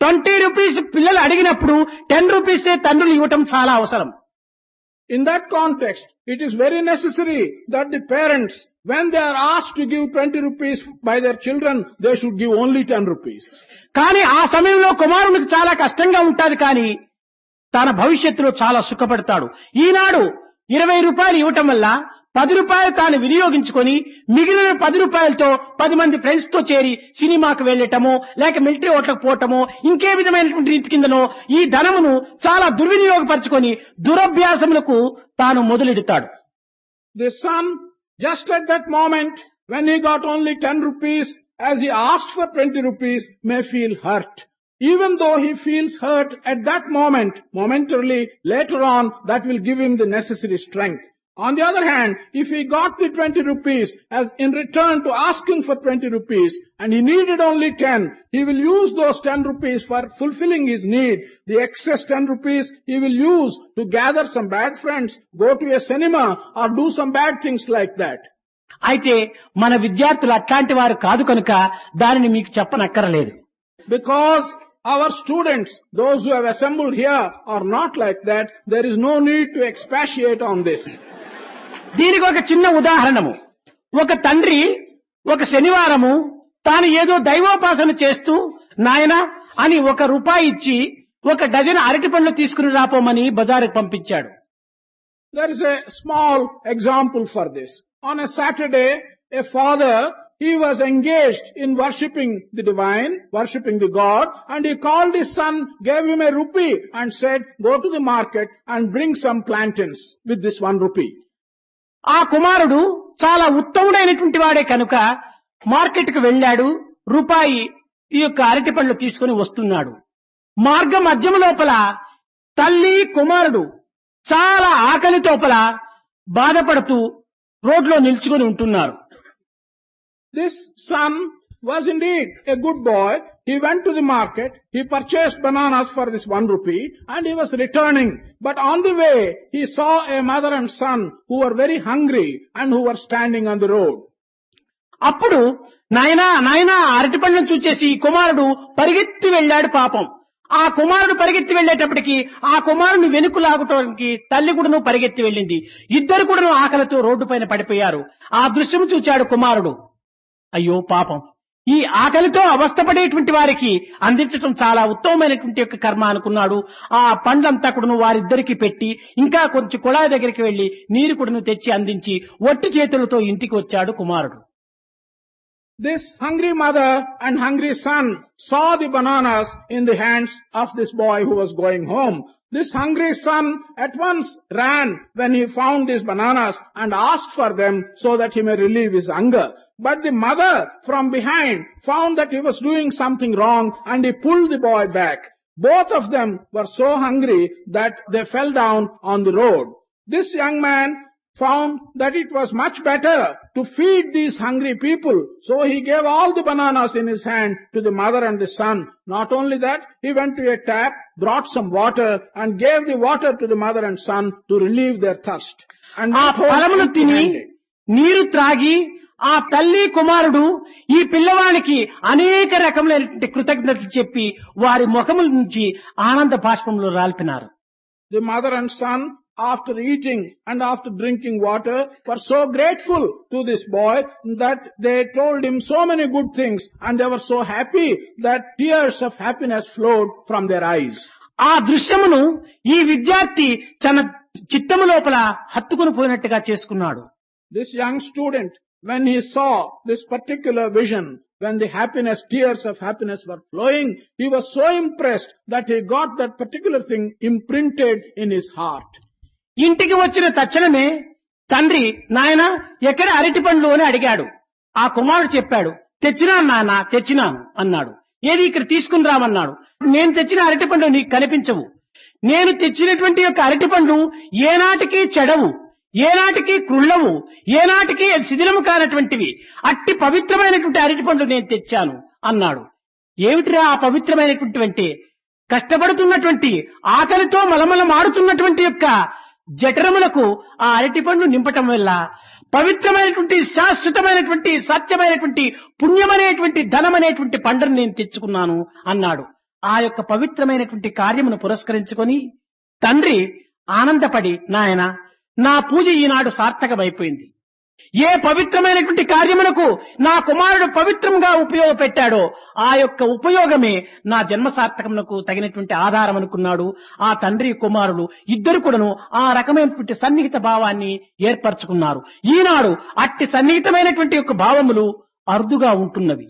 20 రూపీస్ పిల్లలు అడిగినప్పుడు 10 రూపీసే తండ్రులు ఇవ్వటం చాలా అవసరం. In that context, it is very necessary that the parents, when they are asked to give 20 rupees by their children, they should give only 10 rupees. కానీ ఆ సమయంలో కుమారునికి చాలా కష్టంగా ఉంటాది, కానీ తన భవిష్యత్తులో చాలా సుఖపడతాడు. ఈనాడు 20 రూపాయలు ఇవ్వటం వల్ల 10 రూపాయలు తాను వినియోగించుకొని మిగిలిన 10 రూపాయలతో 10 మంది ఫ్రెండ్స్ తో చేరి సినిమాకు వెళ్ళటమో లేక మిలిటరీ ఓట్లకు పోవటమో ఇంకే విధమైనటువంటి రీతి కిందనో ఈ ధనమును చాలా దుర్వినియోగపరచుకొని దురభ్యాసములకు తాను మొదలెడతాడు. The son, just at that moment, when he got only 10 rupees, as he asked for 20 rupees, may feel hurt. Even though he feels hurt at that moment, momentarily, later on, that will give him the necessary strength. On the other hand, if he got the 20 rupees as in return to asking for 20 rupees and he needed only 10, he will use those 10 rupees for fulfilling his need. The excess 10 rupees he will use to gather some bad friends, go to a cinema or do some bad things like that. అయితే మన విద్యార్థులు అట్లాంటి వారు కాదు కనుక దానిని మీకు చెప్పనక్కరలేదు. Because our students, those who have assembled here, are not like that, there is no need to expatiate on this. దీనికి ఒక చిన్న ఉదాహరణము. ఒక తండ్రి ఒక శనివారము తాను ఏదో దైవోపాసన చేస్తూ నాయనా అని 1 రూపాయి ఇచ్చి 1 డజన్ అరటి పండ్లు తీసుకుని రాపోమని బజారుకు పంపించాడు. There is a small example for this. On a Saturday, a father, he was engaged in worshipping the divine, worshipping the God, and he called his son, gave him a rupee and said, go to the market and bring some plantains with this 1 rupee. ఆ కుమారుడు చాలా ఉత్తముడైనటువంటి వాడే కనుక market కు వెళ్ళాడు. రూపాయి ఈ యొక్క అరటి పండ్లు తీసుకుని వస్తున్నాడు. మార్గ మధ్యం లోపల తల్లి కుమారుడు చాలా ఆకలి తోపల బాధపడుతూ రోడ్లో నిల్చుకొని ఉంటున్నారు. This son was indeed a good boy. He went to the market, he purchased bananas for this 1 rupee and he was returning. But on the way, he saw a mother and son who were very hungry and who were standing on the road. అప్పుడు నాయనా అరటి పండ్లను చూచేసి ఈ కుమారుడు పరిగెత్తి వెళ్ళాడు. పాపం ఆ కుమారుడు పరిగెత్తి వెళ్ళేటప్పటికి ఆ కుమారుని వెనుక లాగటానికి తల్లి కూడాను పరిగెత్తి వెళ్ళింది. ఇద్దరు కూడాను ఆకలితో రోడ్డు పైన పడిపోయారు. ఆ దృశ్యం చూచాడు కుమారుడు. అయ్యో పాపం, ఈ ఆకలితో అవస్థపడేటువంటి వారికి అందించడం చాలా ఉత్తమమైనటువంటి యొక్క కర్మ అనుకున్నాడు. ఆ పండ్లంతా కూడాను వారిద్దరికి పెట్టి ఇంకా కొంచెం కుళాయి దగ్గరికి వెళ్లి నీరు కూడాను తెచ్చి అందించి ఒట్టి చేతులతో ఇంటికి వచ్చాడు కుమారుడు. This hungry mother and hungry son saw the bananas in the hands of this boy who was going home. This hungry son at once ran when he found these bananas and asked for them so that he may relieve his hunger. But the mother from behind found that he was doing something wrong and he pulled the boy back. Both of them were so hungry that they fell down on the road. This young man found that it was much better to feed these hungry people. So he gave all the bananas in his hand to the mother and the son. Not only that, he went to a tap, brought some water and gave the water to the mother and son to relieve their thirst. And ఆ ఫలమును తిని నీరు త్రాగి ఆ తల్లి కుమారుడు ఈ పిల్లవానికి అనేక రకములైనటువంటి కృతజ్ఞతలు చెప్పి వారి ముఖముల నుంచి ఆనంద బాష్పంలో రాల్పినారు. The mother and son, after eating and after drinking water, were so grateful to this boy that they told him so many good things and they were so happy that tears of happiness flowed from their eyes. ఆ దృశ్యమును ఈ విద్యార్థి తన చిత్తము లోపల హత్తుకుని పోయినట్టుగా చేసుకున్నాడు. This young student, when he saw this particular vision, when the happiness, tears of happiness were flowing, he was so impressed that he got that particular thing imprinted in his heart. ఇంటికి వచ్చిన తక్షణమే తండ్రి నాయనా ఎక్కడ అరటి పండ్లు అని అడిగాడు. ఆ కుమారుడు చెప్పాడు, తెచ్చినాను నాన్న, తెచ్చినాను అన్నాడు. ఏది ఇక్కడ తీసుకుని రామన్నాడు. నేను తెచ్చిన అరటి పండ్లు నీకు కనిపించవు. నేను తెచ్చినటువంటి యొక్క అరటి పండ్లు ఏనాటికి చెడవు, ఏనాటికి కృళ్ళవు, ఏనాటికి శిథిలము కానటువంటివి. అట్టి పవిత్రమైనటువంటి అరటి పండ్లు నేను తెచ్చాను అన్నాడు. ఏమిటిరా ఆ పవిత్రమైనటువంటి కష్టపడుతున్నటువంటి ఆకలితో మలమలమాడుతున్నటువంటి యొక్క జఠరములకు ఆ అరటి పండ్లు నింపటం వల్ల పవిత్రమైనటువంటి శాశ్వతమైనటువంటి సత్యమైనటువంటి పుణ్యమనేటువంటి ధనమనేటువంటి పండును నేను తెచ్చుకున్నాను అన్నాడు. ఆ యొక్క పవిత్రమైనటువంటి కార్యమును పురస్కరించుకొని తండ్రి ఆనందపడి, నాయన నా పూజ ఈనాడు సార్థకమైపోయింది. ఏ పవిత్రమైనటువంటి కార్యములకు నా కుమారుడు పవిత్రంగా ఉపయోగపెట్టాడో ఆ యొక్క ఉపయోగమే నా జన్మ సార్థకమునకు తగినటువంటి ఆధారం అనుకున్నాడు. ఆ తండ్రి కుమారులు ఇద్దరు కూడాను ఆ రకమైనటువంటి సన్నిహిత భావాన్ని ఏర్పరచుకున్నారు. ఈనాడు అట్టి సన్నిహితమైనటువంటి యొక్క భావములు అరుదుగా ఉంటున్నవి.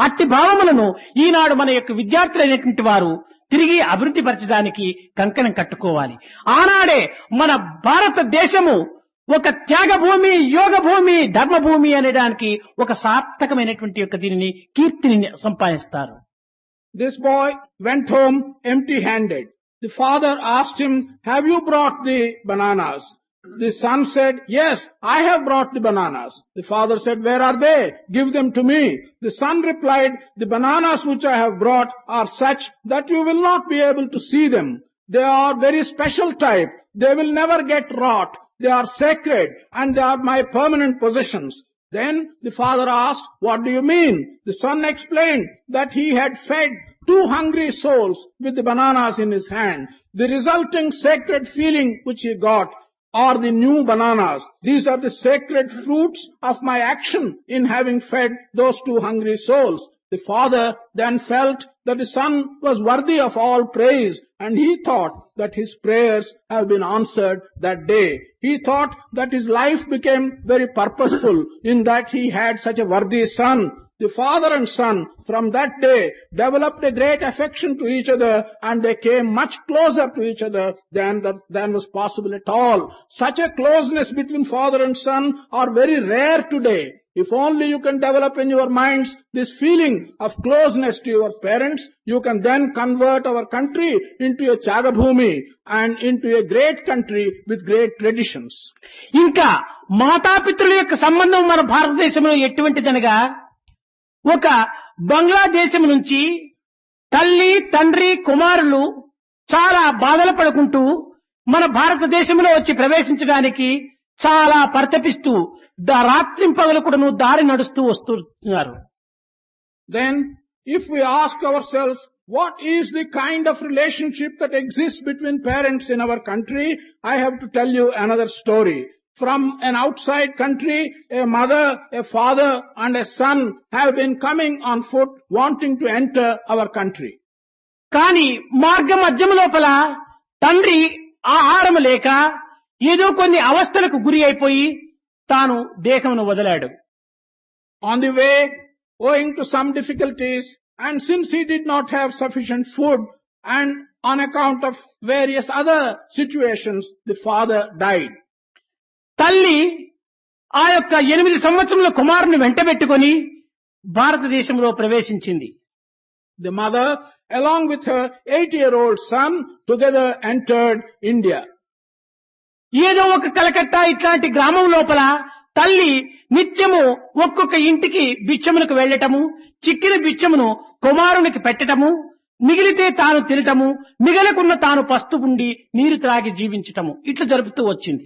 అట్టి భావములను ఈనాడు మన యొక్క విద్యార్థులైనటువంటి వారు తిరిగి అభివృద్ధి పరచడానికి కంకణం కట్టుకోవాలి. ఆనాడే మన భారతదేశము ఒక త్యాగ భూమి, యోగ భూమి, ధర్మభూమి అనేదానికి ఒక సార్థకమైనటువంటి యొక్క దీనిని కీర్తిని సంపాదిస్తారు. This boy went home empty-handed. The father asked him, "Have you brought the bananas?" The son said, "Yes, I have brought the bananas." The father said, "Where are they? Give them to me." The son replied, "The bananas which I have brought are such that you will not be able to see them. They are very special type. They will never get rot. They are sacred and they are my permanent possessions." Then the father asked, "What do you mean?" The son explained that he had fed 2 hungry souls with the bananas in his hand. The resulting sacred feeling which he got are the new bananas. These are the sacred fruits of my action in having fed those 2 hungry souls. The father then felt that the son was worthy of all praise, and he thought that his prayers have been answered that day. He thought that his life became very purposeful in that he had such a worthy son. The father and son from that day developed a great affection to each other, and they came much closer to each other than was possible at all. Such a closeness between father and son are very rare today. If only you can develop in your minds this feeling of closeness to your parents, you can then convert our country into a Chagabhumi and into a great country with great traditions. ఇంకా మాతాపితృల యొక్క సంబంధం మన భారతదేశంలో ఎటువంటిదనగా, ఒక బంగ్లాదేశం నుంచి తల్లి, తండ్రి, కుమారులు చాలా బాధలు పడుకుంటూ మన భారతదేశంలో వచ్చి ప్రవేశించడానికి చాలా పరితపిస్తూ రాత్రింపగలు కూడాను దారి నడుస్తూ వస్తున్నారు. Then, if we ask ourselves, what is the kind of relationship that exists between parents in our country, I have to tell you another story. From an outside country, a mother, a father and a son have been coming on foot wanting to enter our country. కానీ మార్గ మధ్యం లోపల తండ్రి ఆహారం లేక ఏదో కొన్ని అవస్థలకు గురి అయిపోయి తాను దేహమును వదిలాడు. On the way, owing to some difficulties, and since he did not have sufficient food, and on account of various other situations, the father died. తల్లి ఆ యొక్క 8 సంవత్సరముల కుమారుని వెంటబెట్టుకొని భారతదేశంలో ప్రవేశించింది. The mother, along with her 8-year-old son, together entered India. ఏదో ఒక కలకత్తా ఇట్లాంటి గ్రామం లోపల తల్లి నిత్యము ఒక్కొక్క ఇంటికి బిచ్చమునకు వెళ్ళటము, చిక్కిన బిచ్చమును కుమారునికి పెట్టటము, మిగిలితే తాను తినటము, మిగలకున్న తాను పస్తు ఉండి నీరు త్రాగి జీవించటము, ఇట్లా జరుపుతూ వచ్చింది.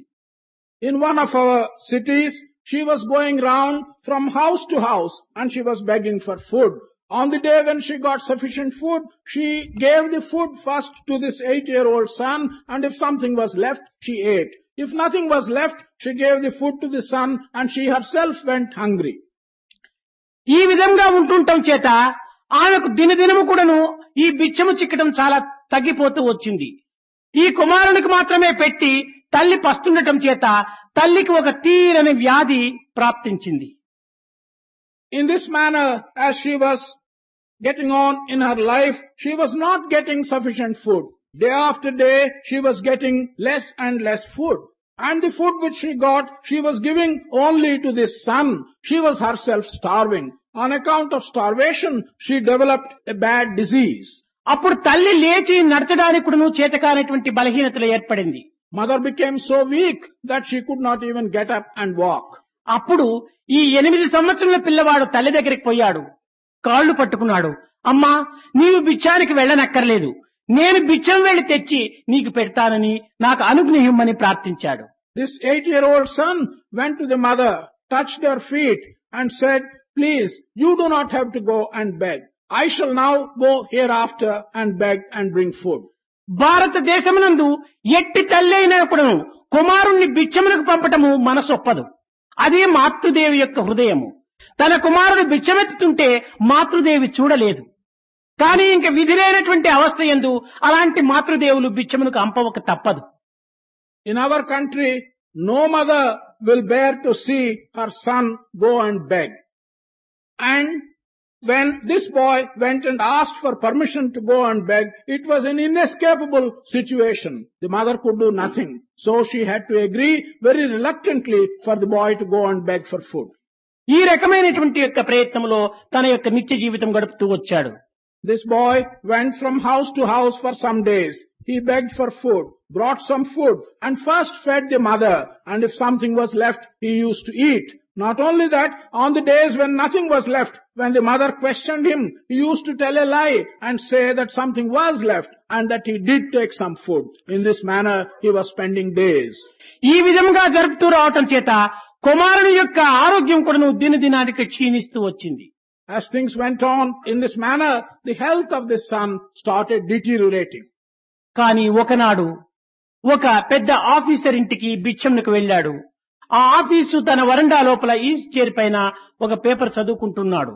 In one of our cities, she was going round from house to house and she was begging for food. On the day when she got sufficient food, she gave the food first to this 8-year-old son, and if something was left, she ate. If nothing was left, she gave the food to the son and she herself went hungry. ఈ విధంగా ఉంటుండటం చేత ఆమెకు దినదినము కూడాను ఈ బిచ్చము చిక్కడం చాలా తగ్గిపోతూ వచ్చింది. ఈ కుమారునికి మాత్రమే పెట్టి తల్లి పస్తుండటం చేత తల్లికి ఒక తీరని వ్యాధి ప్రాప్తించింది. In this manner, as she was getting on in her life, she was not getting sufficient food. Day after day, she was getting less and less food. And the food which she got, she was giving only to this son. She was herself starving. On account of starvation, she developed a bad disease. అప్పుడు తల్లి లేచి నడచడానికి కూడాను చేతకానటువంటి బలహీనతలు ఏర్పడింది. Mother became so weak that she could not even get up and walk. అప్పుడు ఈ 8 సంవత్సరాల పిల్లవాడు తల్లి దగ్గరికి పోయాడు, కాళ్ళు పట్టుకున్నాడు. అమ్మా, నీవు బిచ్చానికి వెళ్ళనక్కర్లేదు, నేను బిచ్చం వెళ్లి తెచ్చి నీకు పెడతానని నాకు అనుగ్రహిమ్మని ప్రార్థించాడు. This 8-year-old son went to the mother, touched her feet and said, "Please, you do not have to go and beg. I shall now go hereafter and beg and bring food." భారతదేశమునందు ఎట్టి తల్లి అయినా కూడాను కుమారుణ్ణి భిక్షమునకు పంపటము మనసొప్పదు. అదే మాతృదేవి యొక్క హృదయము. తన కుమారుడు భిక్షమెత్తుతుంటే మాతృదేవి చూడలేదు. కానీ ఇంక విధి లేనటువంటి అవస్థ యందు అలాంటి మాతృదేవులు భిక్షమునకు అంపవక తప్పదు. In our country, no mother will bear to see her son go and beg. And when this boy went and asked for permission to go and beg, it was an inescapable situation. The mother could do nothing. So she had to agree very reluctantly for the boy to go and beg for food. ఈ రకమైనటువంటి యొక్క ప్రయత్నంలో తన యొక్క నిత్య జీవితం గడుపుతూ వచ్చాడు. This boy went from house to house for some days. He begged for food, brought some food, and first fed the mother, and if something was left, he used to eat. Not only that, on the days when nothing was left, when the mother questioned him, he used to tell a lie and say that something was left and that he did take some food. In this manner, he was spending days. ఈ విధంగా జరుపుతూ రావటం చేత కుమారుని యొక్క ఆరోగ్యం కూడాను దినదినానికి క్షీణిస్తూ వచ్చింది. As things went on in this manner, the health of this son started deteriorating. కానీ ఒకనాడు ఒక పెద్ద ఆఫీసర్ ఇంటికి భిక్షమునకు వెళ్ళాడు. ఆ ఆఫీసు తన వరండా లోపల ఈస్ట్ చైర్ పైన ఒక పేపర్ చదువుకుంటున్నాడు.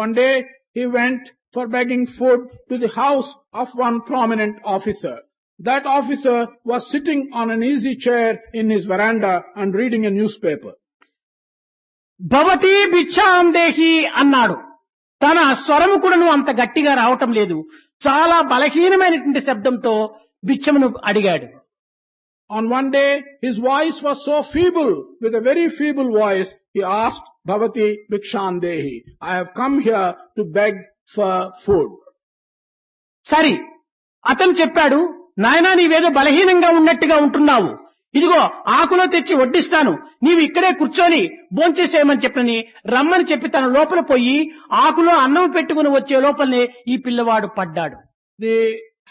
One day, he went for begging food to the house of one prominent officer. That officer was sitting on an easy chair in his veranda and reading a newspaper. భవతి భిక్షాం దేహి అన్నాడు. తన స్వరము కూడాను అంత గట్టిగా రావటం లేదు. చాలా బలహీనమైనటువంటి శబ్దంతో భిక్షమును అడిగాడు. On one day, his voice was so feeble, with a very feeble voice, he asked, Bhavati Bhikshandehi, I have come here to beg for food. సరే, అతను చెప్పాడు, నాయనా నీవేదో బలహీనంగా ఉన్నట్టుగా ఉంటున్నావు. ఇదిగో ఆకులో తెచ్చి వడ్డిస్తాను, నీవు ఇక్కడే కూర్చొని భోంచేసేయమని చెప్పని రమ్మని చెప్పి తన లోపల పోయి ఆకులో అన్నం పెట్టుకుని వచ్చే లోపలనే ఈ పిల్లవాడు పడ్డాడు. The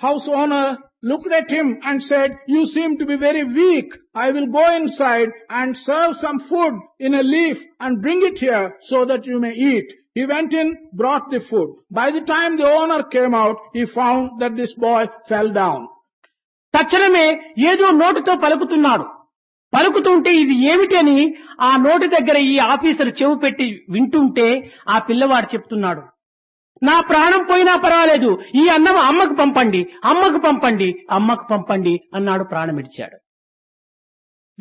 house owner looked at him and said, you seem to be very weak. I will go inside and serve some food in a leaf and bring it here so that you may eat. He went in, brought the food. By the time the owner came out, he found that this boy fell down. తక్షణమే ఏదో నోటితో పలుకుతున్నాడు. పలుకుతుంటే ఇది ఏమిటి అని ఆ నోటి దగ్గర ఈ ఆఫీసర్ చెవు పెట్టి వింటుంటే ఆ పిల్లవాడు చెప్తున్నాడు, నా ప్రాణం పోయినా పర్వాలేదు, ఈ అన్నం అమ్మకు పంపండి, అమ్మకు పంపండి, అమ్మకు పంపండి అన్నాడు. ప్రాణం ఇడిచాడు.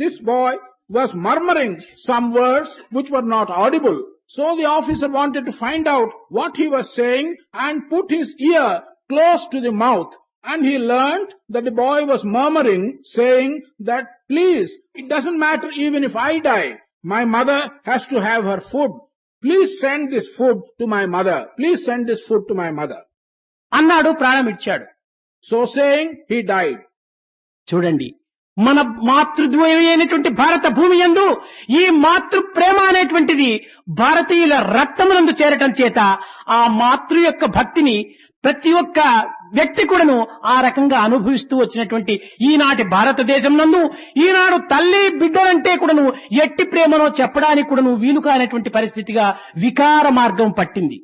This boy was murmuring some words which were not audible. So the officer wanted to find out what he was saying and put his ear close to the mouth. And he learned that the boy was murmuring, saying that, please, it doesn't matter even if I die. My mother has to have her food. Please send this food to my mother. Please send this food to my mother. అన్నాడు. ప్రాణం ఇచ్చాడు. So saying, he died. చూడండి, మన మాతృద్వయం అయినటువంటి భారత భూమి యందు ఈ మాతృ ప్రేమ అనేటువంటిది భారతీయుల రక్తమునందు చేరటం చేత ఆ మాతృ యొక్క భక్తిని ప్రతి ఒక్క వ్యక్తి కూడాను ఆ రకంగా అనుభవిస్తూ వచ్చినటువంటి ఈనాటి భారతదేశం నందు ఈనాడు తల్లి బిడ్డలంటే కూడాను ఎట్టి ప్రేమనో చెప్పడానికి కూడాను వీలు కానటువంటి పరిస్థితిగా వికార మార్గం పట్టింది.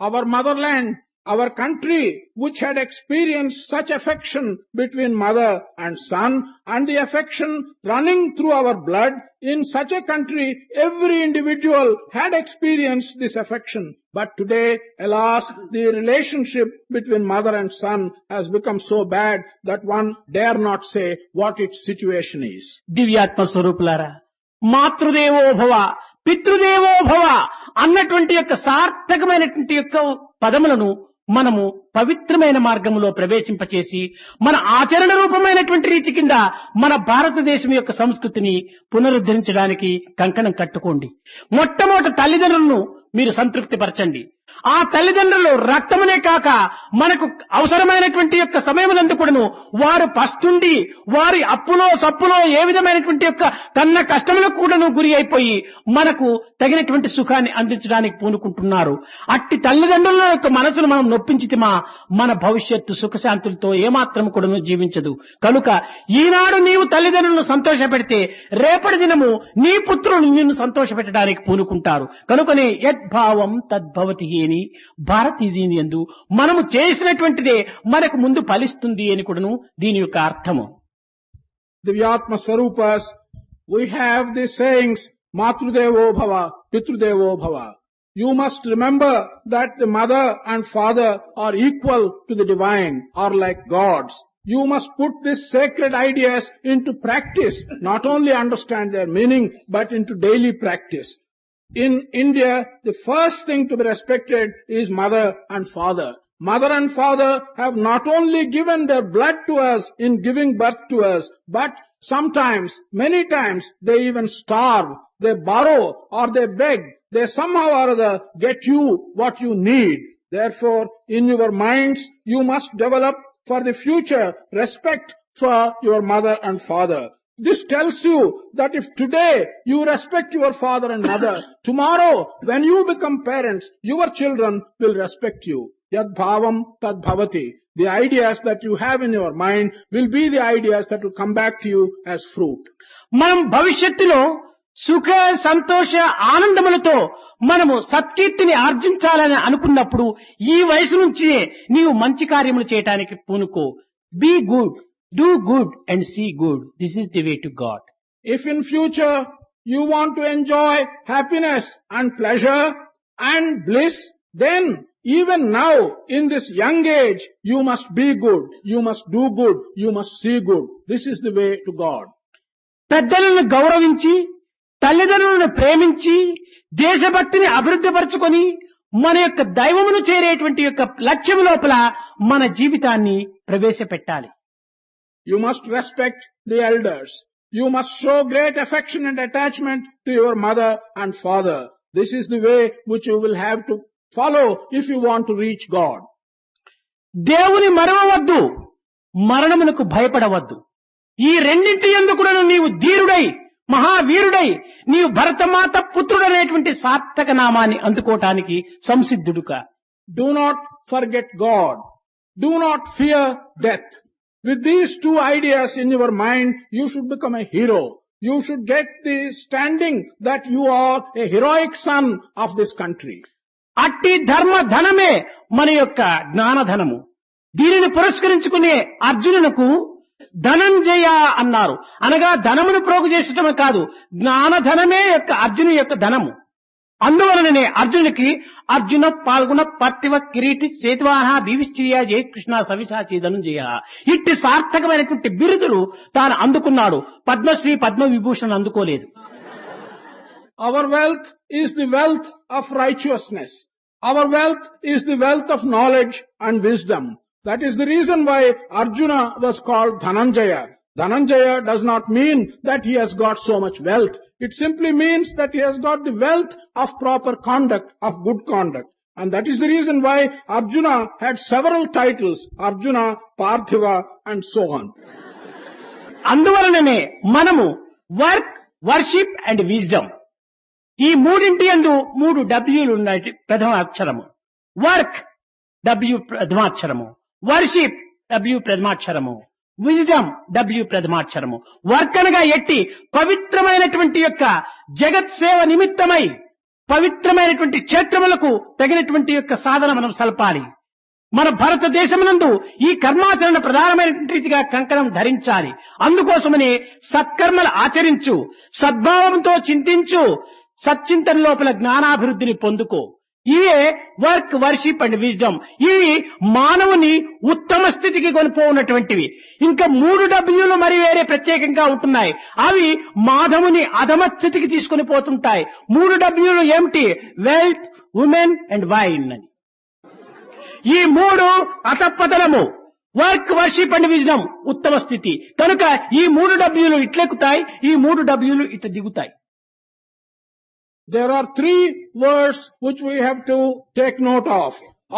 Our motherland, our country, which had experienced such affection between mother and son, and the affection running through our blood, in such a country, every individual had experienced this affection. But today, alas, the relationship between mother and son has become so bad that one dare not say what its situation is. దివ్యాత్మ స్వరూపులారా, మాతృదేవో భవ, పితృదేవో భవ అన్నటువంటి యొక్క సార్థకమైనటువంటి యొక్క పదములను మనము పవిత్రమైన మార్గంలో ప్రవేశింపచేసి మన ఆచరణ రూపమైనటువంటి రీతి కింద మన భారతదేశం యొక్క సంస్కృతిని పునరుద్ధరించడానికి కంకణం కట్టుకోండి. మొట్టమొదటి తల్లిదండ్రులను మీరు సంతృప్తి పరచండి. ఆ తల్లిదండ్రులు రక్తమునే కాక మనకు అవసరమైనటువంటి యొక్క సమయమునందు కూడాను వారు పస్తుండి వారి అప్పులో సప్పులో ఏ విధమైనటువంటి యొక్క కన్న కష్టములకు కూడాను గురి అయిపోయి మనకు తగినటువంటి సుఖాన్ని అందించడానికి పూనుకుంటున్నారు. అట్టి తల్లిదండ్రుల యొక్క మనసును మనం నొప్పించితిమా మన భవిష్యత్తు సుఖశాంతులతో ఏమాత్రం కూడాను జీవించదు. కనుక ఈనాడు నీవు తల్లిదండ్రులను సంతోషపెడితే రేపటి దినము నీ పుత్రులు నిన్ను సంతోషపెట్టడానికి పూనుకుంటారు. కనుకనే యద్భావం తద్భవతి అని భారతీయుని యందు మనము చేసినటువంటిదే మనకు ముందు ఫలిస్తుంది అని కూడాను దీని యొక్క అర్థము. Divyatma Swarupas, we have these sayings, Matrudevo Bhava, Pitrudevo Bhava. You must remember that the mother and father are equal to the divine, are like gods. You must put these sacred ideas into practice, not only understand their meaning, but into daily practice. In India, the first thing to be respected is mother and father. Mother and father have not only given their blood to us in giving birth to us, but sometimes, many times, they even starve, they borrow or they beg, they somehow or other get you what you need. Therefore, in your minds, you must develop for the future respect for your mother and father. This tells you that if today you respect your father and mother, tomorrow when you become parents, your children will respect you. Yad bhavam tad bhavati. The ideas that you have in your mind will be the ideas that will come back to you as fruit. మనం భవిష్యత్తులో సుఖ సంతోష ఆనందములతో మనము సత్కీర్తిని ఆర్జించాలని అనుకున్నప్పుడు ఈ వయసు నుంచే నీవు మంచి కార్యములు చేయటానికి పూనుకో. Be good, do good and see good. This is the way to God. If in future you want to enjoy happiness and pleasure and bliss, then even now in this young age you must be good, you must do good, you must see good. This is the way to God. పెద్దలను గౌరవించి, తల్లిదండ్రులను ప్రేమించి, దేశభక్తిని అభివృద్ధిపరచుకొని మన యొక్క దైవమును చేరేటువంటి యొక్క లక్ష్యం లోపల మన జీవితాన్ని ప్రవేశపెట్టాలి. You must respect the elders. You must show great affection and attachment to your mother and father. This is the way which you will have to follow if you want to reach God. దేవుని మరవవద్దు, మరణమునకు భయపడవద్దు. ఈ రెండింటి యందు కూడా నీవు ధీరుడై, మహావీరుడై, నీవు భరతమాత పుత్రుడనేటువంటి సార్థక నామాన్ని అందుకోవటానికి సంసిద్ధుడుగా. Do not forget God. Do not fear death. With these two ideas in your mind, you should become a hero. You should get the standing that you are a heroic son of this country. అట్టి ధర్మ ధనమే మన యొక్క జ్ఞానధనము. దీనిని పురస్కరించుకునే అర్జునునకు ధనంజయ అన్నారు. అనగా ధనమును ప్రోగు చేసటమే కాదు, జ్ఞానధనమే యొక్క అర్జును యొక్క ధనము. అందువలననే అర్జునునికి అర్జున పాల్గొన పర్తివ కిరీటి చేతివాహ భీవిశ్చర్య జయకృష్ణ సవిశాచి ధనంజయ ఇట్టి సార్థకమైనటువంటి బిరుదులు తాను అందుకున్నాడు. Padmashri Padma Vibhushan అందుకోలేదు. Our wealth is the wealth of righteousness. Our wealth is the wealth of knowledge and wisdom. That is the reason why Arjuna was called Dhananjaya. Dhananjaya does not mean that he has got so much wealth. It simply means that he has got the wealth of proper conduct, of good conduct. And that is the reason why Arjuna had several titles, Arjuna, Parthiva and so on. అందువలననే మనము work, worship and wisdom ఈ మూడింటి యందు 3 డబ్ల్యూలు ఉన్నాయి. ప్రథమ అక్షరము work, W ప్రథమాక్షరము. Worship, W ప్రథమాక్షరము. Wisdom, W ప్రథమాక్షరము. వర్క్ అనగా ఎట్టి పవిత్రమైనటువంటి యొక్క జగత్ సేవ నిమిత్తమై పవిత్రమైనటువంటి క్షేత్రములకు తగినటువంటి యొక్క సాధన మనం సల్పాలి. మన భారతదేశమునందు ఈ కర్మాచరణ ప్రధానమైనటువంటి రీతిగా కంకణం ధరించాలి. అందుకోసమని సత్కర్మలు ఆచరించు, సద్భావంతో చింతించు, సచ్చింతన లోపల జ్ఞానాభివృద్ధిని పొందుకో. ఇవే వర్క్, వర్షిప్ అండ్ విజ్డమ్. ఇవి మానవుని ఉత్తమ స్థితికి కొనిపోనటువంటివి. ఇంకా 3 డబ్ల్యూలు మరి వేరే ప్రత్యేకంగా ఉంటున్నాయి. అవి మాధవుని అధమ స్థితికి తీసుకొని పోతుంటాయి. 3 డబ్ల్యూలు ఏమిటి? వెల్త్, ఉమెన్ అండ్ వైన్ అని. ఈ 3 అతపతనము. వర్క్, వర్షిప్ అండ్ విజ్డమ్ ఉత్తమ స్థితి. కనుక ఈ 3 డబ్ల్యూలు ఇట్లెక్కుతాయి, ఈ 3 డబ్ల్యూలు ఇట్లా దిగుతాయి. There are 3 words which we have to take note of.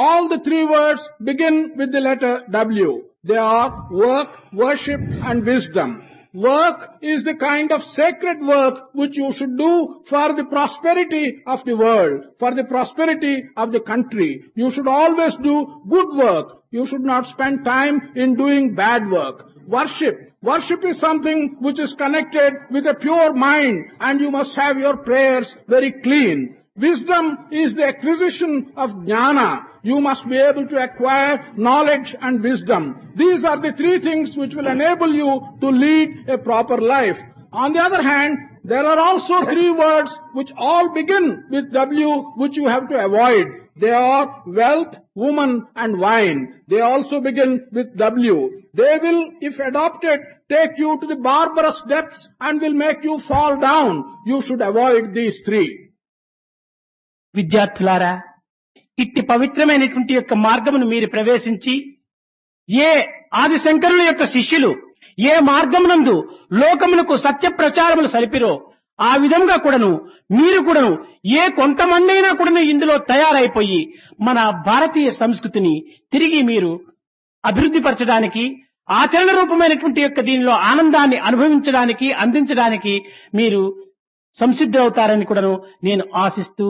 All the 3 words begin with the letter W. They are work, worship and wisdom. Work is the kind of sacred work which you should do for the prosperity of the world, for the prosperity of the country. You should always do good work. You should not spend time in doing bad work. Worship is something which is connected with a pure mind, and you must have your prayers very clean. Wisdom is the acquisition of jnana. You must be able to acquire knowledge and wisdom. These are the three things which will enable you to lead a proper life. On the other hand, there are also three words which all begin with W, which you have to avoid. They are wealth, woman, and wine. They also begin with W. They will, if adopted, take you to the barbarous depths and will make you fall down. You should avoid these three. విద్యార్థులారా, ఇట్టి పవిత్రమైనటువంటి యొక్క మార్గమును మీరు ప్రవేశించి ఏ ఆదిశంకరుల యొక్క శిష్యులు ఏ మార్గమునందు లోకమునకు సత్య ప్రచారములు సలిపిరో ఆ విధంగా కూడాను మీరు కూడాను ఏ కొంతమంది అయినా కూడాను ఇందులో తయారైపోయి మన భారతీయ సంస్కృతిని తిరిగి మీరు అభివృద్ధి పరచడానికి ఆచరణ రూపమైనటువంటి యొక్క దీనిలో ఆనందాన్ని అనుభవించడానికి అందించడానికి మీరు సంసిద్ధులవుతారని కూడాను నేను ఆశిస్తూ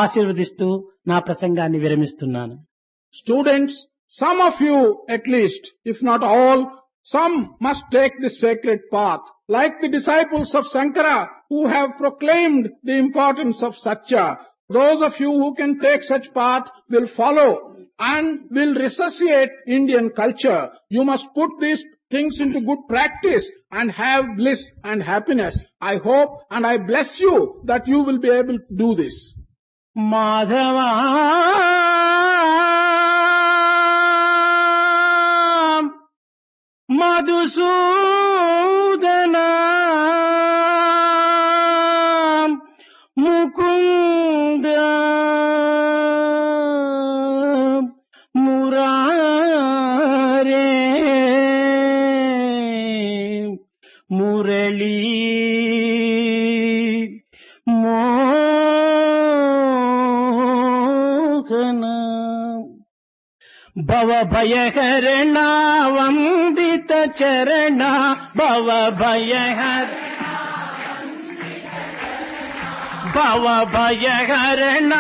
ఆశీర్వదిస్తూ నా ప్రసంగాన్ని విరమిస్తున్నాను. Students, some of you at least, if not all, some must take this sacred path, like the disciples of Sankara who have proclaimed the importance of Satya. Those of you who can take such path will follow and will resuscitate Indian culture. You must put these things into good practice and have bliss and happiness. I hope and I bless you that you will be able to do this. Madhava Madhusudana Mukunda మురారే Murali భవ భయహరణ వందిత చరణ భవ భయహరణ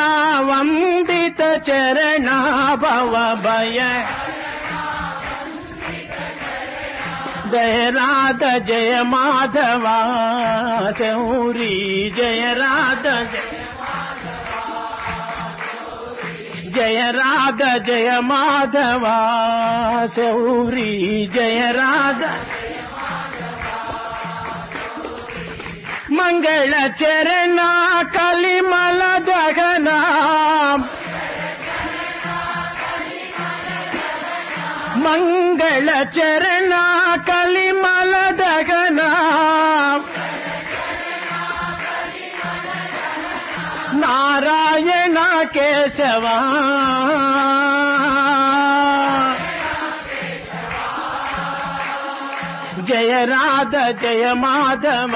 వందిత చరణ భవ భయ జయ రాధ జయ మాధవ శౌరీ జయ రాధ జయ రాధ జయ మాధవ శౌరీ జయ రాధ మంగళ చరణ కలిమల దగన మంగళ చరణ కలిమల దగన నారాయణ కేశవ జయ రాధ జయ మాధవ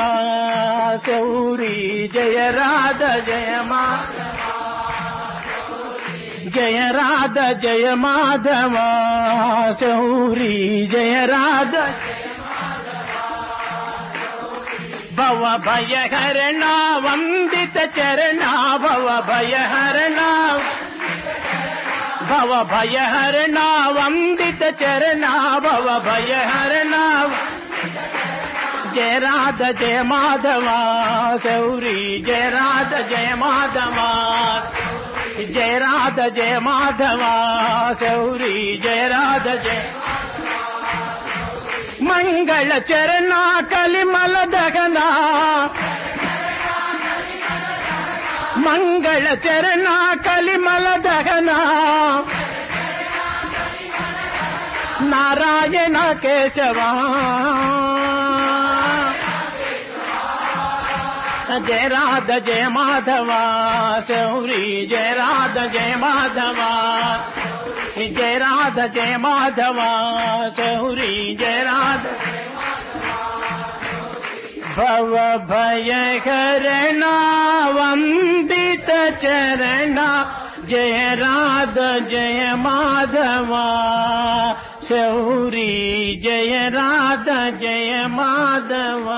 శౌరీ జయ రాధ జయ జయ రాధ జయ మాధవ శౌరీ జయ రాధ భవ భయహరణ వందిత చరణ భవ భయహరణ భవ భయహరణ వందిత చరణ భవ భయహరణ జయ రాధ జయ మాధవ శౌరీ జయ రాధ జయ మాధవ జయ రాధ జయ మాధవ శౌరీ జయ రాధ జయ మంగళ చరణ కలిమల దగన మంగళ చరణ కలిమల దగన నారాయణ కేశవ జయ రాధ జయ మాధవ శౌరీ జయ రాధ జయ మాధవ జయ రాధ జయ మాధవ శౌరీ జయ రాధ భవ భయహరణ వందిత చరణ జయ రాధ జయ మాధవ శౌరీ జయ రాధ జయ మాధవ